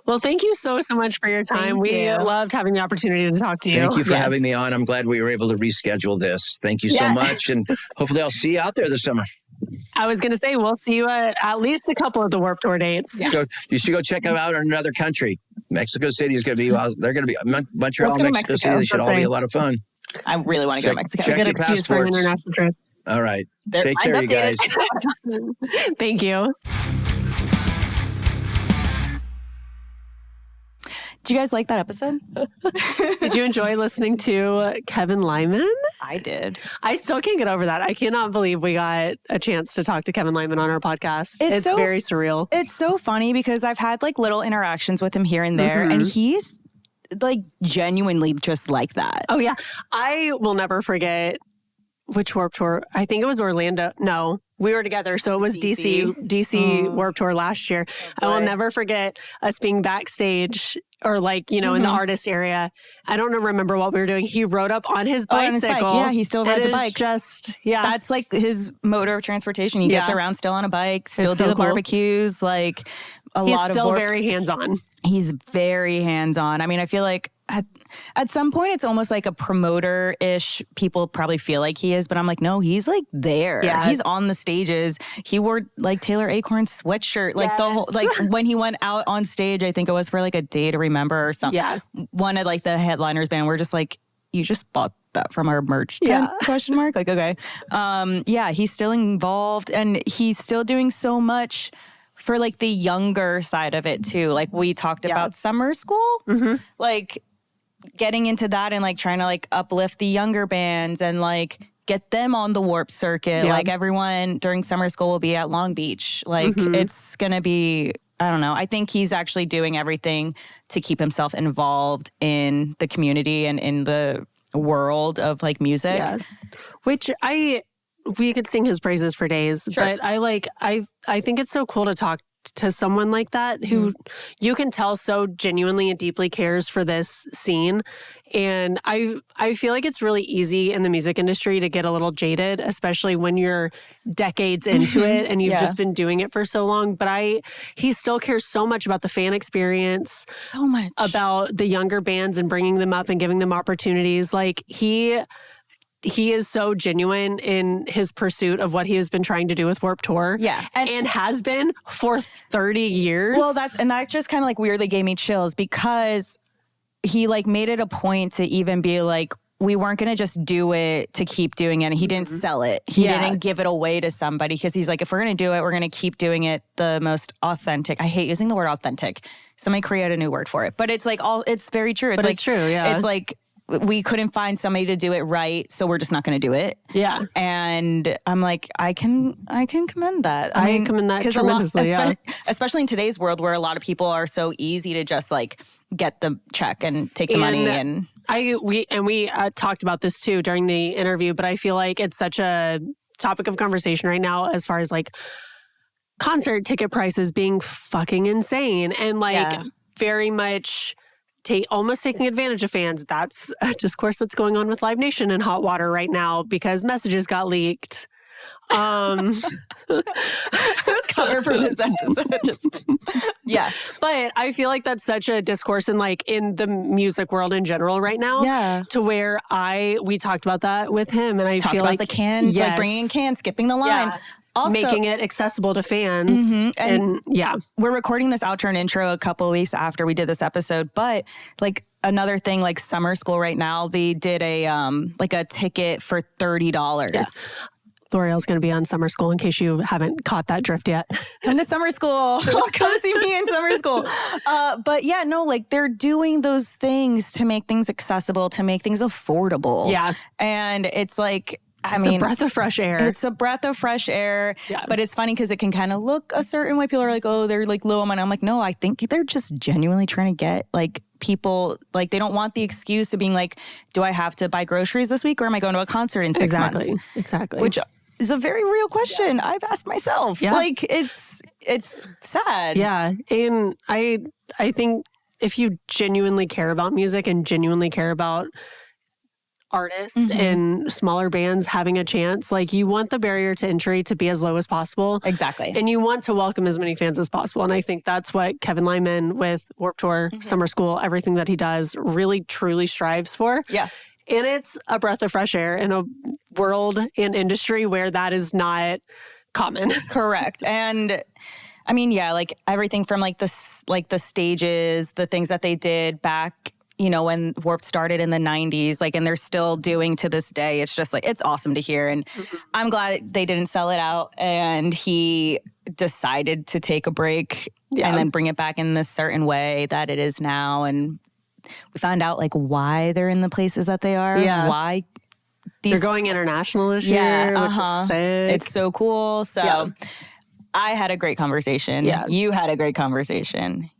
[SPEAKER 1] Well, thank you so much for your time. We loved having the opportunity to talk to you.
[SPEAKER 3] Thank you for having me on. I'm glad we were able to reschedule this. Thank you so much. And hopefully I'll see you out there this summer.
[SPEAKER 1] I was going to say, we'll see you at least a couple of the Warped Tour dates.
[SPEAKER 3] Yeah. You should go check them out in another country. Mexico City is going to be, they're going to be, Montreal, Mexico City. They should all be a lot of fun.
[SPEAKER 2] I really want to go to Mexico.
[SPEAKER 3] Check
[SPEAKER 1] Good
[SPEAKER 3] your
[SPEAKER 1] excuse for an international trip.
[SPEAKER 3] All right. Take care, you guys.
[SPEAKER 1] Thank you.
[SPEAKER 2] Did you guys like that episode?
[SPEAKER 1] Did you enjoy listening to Kevin Lyman?
[SPEAKER 2] I did.
[SPEAKER 1] I still can't get over that. I cannot believe we got a chance to talk to Kevin Lyman on our podcast. It's very surreal.
[SPEAKER 2] It's so funny because I've had little interactions with him here and there, and he's genuinely just like that.
[SPEAKER 1] Oh, yeah. I will never forget which Warped Tour. I think it was Orlando. No, we were together. So it was DC Warped Tour last year. I will never forget us being backstage or in the artist area. I don't remember what we were doing. He rode up on his bicycle.
[SPEAKER 2] Yeah, he still rides a bike.
[SPEAKER 1] That's
[SPEAKER 2] his mode of transportation. He gets around still on a bike, still do the barbecues.
[SPEAKER 1] He's still very hands-on.
[SPEAKER 2] He's very hands-on. I mean, I feel like at some point it's almost like a promoter-ish. People probably feel like he is, but I'm like, no, he's there. Yeah. He's on the stages. He wore Taylor Acorn's sweatshirt. The whole, when he went out on stage, I think it was for a Day to Remember or something. Yeah. One of the headliners band were just you just bought that from our merch tent, question mark? Okay. He's still involved and he's still doing so much for the younger side of it too. We talked about summer school, getting into that and trying to uplift the younger bands and get them on the Warped circuit. Yeah. Everyone during summer school will be at Long Beach. It's going to be, I don't know. I think he's actually doing everything to keep himself involved in the community and in the world of music. Yeah.
[SPEAKER 1] Which we could sing his praises for days, but I think it's so cool to talk to someone like that who you can tell so genuinely and deeply cares for this scene. And I feel like it's really easy in the music industry to get a little jaded, especially when you're decades into it and you've just been doing it for so long. But he still cares so much about the fan experience,
[SPEAKER 2] so much
[SPEAKER 1] about the younger bands and bringing them up and giving them opportunities. He is so genuine in his pursuit of what he has been trying to do with Warped Tour. Yeah. And has been for 30 years.
[SPEAKER 2] Well, that just kind of weirdly gave me chills because he made it a point to even be we weren't going to just do it to keep doing it. He didn't sell it. He didn't give it away to somebody because he's if we're going to do it, we're going to keep doing it the most authentic. I hate using the word authentic. Somebody create a new word for it. But it's it's very true.
[SPEAKER 1] It's true, yeah.
[SPEAKER 2] It's we couldn't find somebody to do it right, so we're just not going to do it.
[SPEAKER 1] Yeah.
[SPEAKER 2] And I'm I can commend that.
[SPEAKER 1] I mean, commend that tremendously,
[SPEAKER 2] especially in today's world where a lot of people are so easy to just get the check and take the money. And
[SPEAKER 1] We talked about this too during the interview, but I feel like it's such a topic of conversation right now as far as like concert ticket prices being fucking insane and like very much almost taking advantage of fans. That's a discourse that's going on with Live Nation and Hot Water right now because messages got leaked. Cover
[SPEAKER 2] for this episode.
[SPEAKER 1] But I feel like that's such a discourse in the music world in general right now.
[SPEAKER 2] Yeah.
[SPEAKER 1] To where we talked about that with him, and I
[SPEAKER 2] talked
[SPEAKER 1] feel
[SPEAKER 2] about
[SPEAKER 1] like
[SPEAKER 2] the cans, like bringing in cans, skipping the line.
[SPEAKER 1] Yeah.
[SPEAKER 2] Also,
[SPEAKER 1] making it accessible to fans. And
[SPEAKER 2] we're recording this outro and intro a couple of weeks after we did this episode. But like another thing, like summer school right now, they did a ticket for $30.
[SPEAKER 1] Yes. L'Oreal's going to be on summer school in case you haven't caught that drift yet.
[SPEAKER 2] Come to summer school. Come see me in summer school. But yeah, no, like they're doing those things to make things accessible, to make things affordable.
[SPEAKER 1] Yeah.
[SPEAKER 2] And it's like,
[SPEAKER 1] It's a breath of fresh air.
[SPEAKER 2] It's a breath of fresh air. Yeah. But it's funny because it can kind of look a certain way. People are like, oh, they're like low on money. I'm like, no, I think they're just genuinely trying to get like people, like they don't want the excuse of being like, do I have to buy groceries this week or am I going to a concert in 6 months?
[SPEAKER 1] Exactly.
[SPEAKER 2] Which is a very real question I've asked myself. Yeah. Like it's sad.
[SPEAKER 1] Yeah. And I think if you genuinely care about music and genuinely care about artists and smaller bands having a chance, like you want the barrier to entry to be as low as possible.
[SPEAKER 2] Exactly.
[SPEAKER 1] And you want to welcome as many fans as possible. And I think that's what Kevin Lyman with Warped Tour, Summer School, everything that he does really truly strives for.
[SPEAKER 2] Yeah.
[SPEAKER 1] And it's a breath of fresh air in a world and industry where that is not common.
[SPEAKER 2] Correct. And I mean, yeah, like everything from like the stages, the things that they did back, you know, when Warped started in the 90s, like, and they're still doing to this day. It's just like, it's awesome to hear. And I'm glad they didn't sell it out and he decided to take a break and then bring it back in this certain way that it is now. And we found out like why they're in the places that they are, why
[SPEAKER 1] they're going international this year. Which is sick.
[SPEAKER 2] It's so cool. So I had a great conversation. Yeah. You had a great conversation.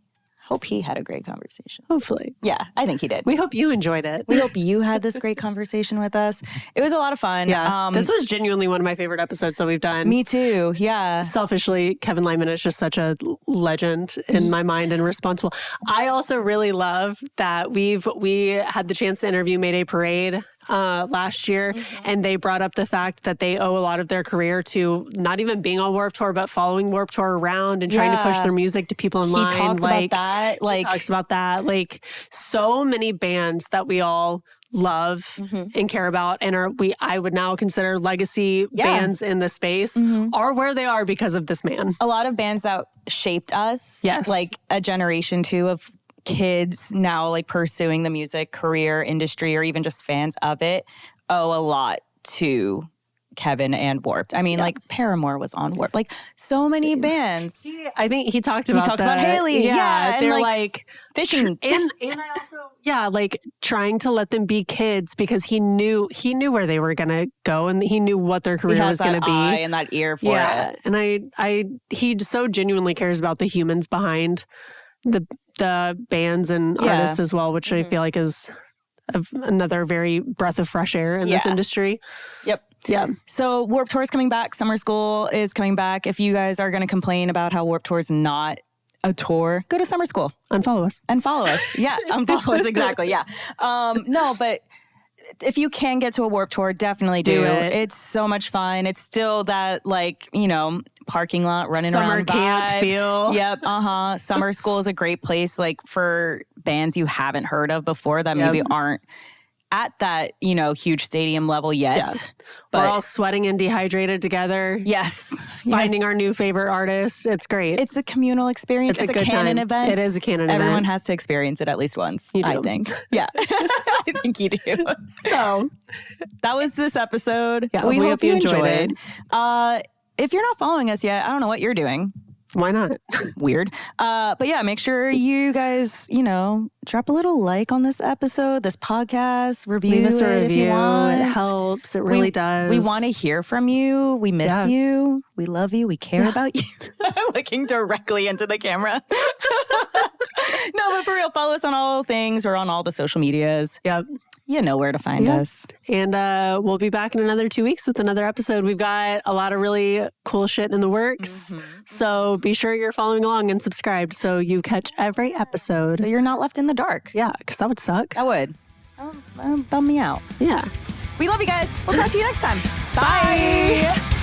[SPEAKER 2] Hope he had a great conversation.
[SPEAKER 1] Hopefully.
[SPEAKER 2] Yeah, I think he did.
[SPEAKER 1] We hope you enjoyed it.
[SPEAKER 2] We hope you had this great conversation with us. It was a lot of fun.
[SPEAKER 1] Yeah. This was genuinely one of my favorite episodes that we've done.
[SPEAKER 2] Me too. Yeah.
[SPEAKER 1] Selfishly, Kevin Lyman is just such a legend in my mind and responsible. I also really love that we had the chance to interview Mayday Parade last year, and they brought up the fact that they owe a lot of their career to not even being on Warped Tour, but following Warped Tour around and trying to push their music to people in line.
[SPEAKER 2] He talks about that.
[SPEAKER 1] He talks about that. Like so many bands that we all love and care about and I would now consider legacy bands in the space are where they are because of this man.
[SPEAKER 2] A lot of bands that shaped us.
[SPEAKER 1] Yes.
[SPEAKER 2] Like a generation too of kids now like pursuing the music career industry or even just fans of it owe a lot to Kevin and Warped. I mean, like Paramore was on Warped. Like so many bands.
[SPEAKER 1] I think he talks about
[SPEAKER 2] Haley. Yeah.
[SPEAKER 1] They're like
[SPEAKER 2] fishing.
[SPEAKER 1] And I also, like trying to let them be kids because he knew where they were going to go and he knew what their career was going to be.
[SPEAKER 2] Eye and that ear for it.
[SPEAKER 1] And he so genuinely cares about the humans behind the bands and artists as well, which I feel like is another very breath of fresh air in this industry.
[SPEAKER 2] Yep.
[SPEAKER 1] Yeah.
[SPEAKER 2] So Warped Tour is coming back. Summer School is coming back. If you guys are going to complain about how Warped Tour is not a tour, go to Summer School.
[SPEAKER 1] Unfollow us.
[SPEAKER 2] Yeah. Unfollow us. Exactly. Yeah. No, but if you can get to a Warped Tour, definitely do it. It's so much fun. It's still that like, you know, parking lot running
[SPEAKER 1] summer
[SPEAKER 2] around
[SPEAKER 1] camp feel.
[SPEAKER 2] Yep. Summer School is a great place like for bands you haven't heard of before that maybe aren't at that, you know, huge stadium level yet.
[SPEAKER 1] Yeah. But we're all sweating and dehydrated together.
[SPEAKER 2] Yes.
[SPEAKER 1] Finding our new favorite artist. It's great.
[SPEAKER 2] It's a communal experience. It's a canon event.
[SPEAKER 1] It is a canon event.
[SPEAKER 2] Everyone has to experience it at least once, I think. Yeah. I think you do.
[SPEAKER 1] So
[SPEAKER 2] that was this episode.
[SPEAKER 1] Yeah, we hope you enjoyed it.
[SPEAKER 2] If you're not following us yet, I don't know what you're doing.
[SPEAKER 1] Why not?
[SPEAKER 2] Weird. But yeah, make sure you guys, drop a little like on this episode, this podcast, review
[SPEAKER 1] Leave us a review.
[SPEAKER 2] if you want.
[SPEAKER 1] It helps. It really does.
[SPEAKER 2] We want to hear from you. We miss you. We love you. We care about you. Looking directly into the camera. No, but for real, follow us on all things. We're on all the social medias.
[SPEAKER 1] Yep.
[SPEAKER 2] You know where to find us.
[SPEAKER 1] And we'll be back in another 2 weeks with another episode. We've got a lot of really cool shit in the works. So be sure you're following along and subscribed so you catch every episode.
[SPEAKER 2] So you're not left in the dark.
[SPEAKER 1] Yeah, because that would suck.
[SPEAKER 2] That would. Bum me out.
[SPEAKER 1] Yeah.
[SPEAKER 2] We love you guys. We'll talk to you next time. Bye.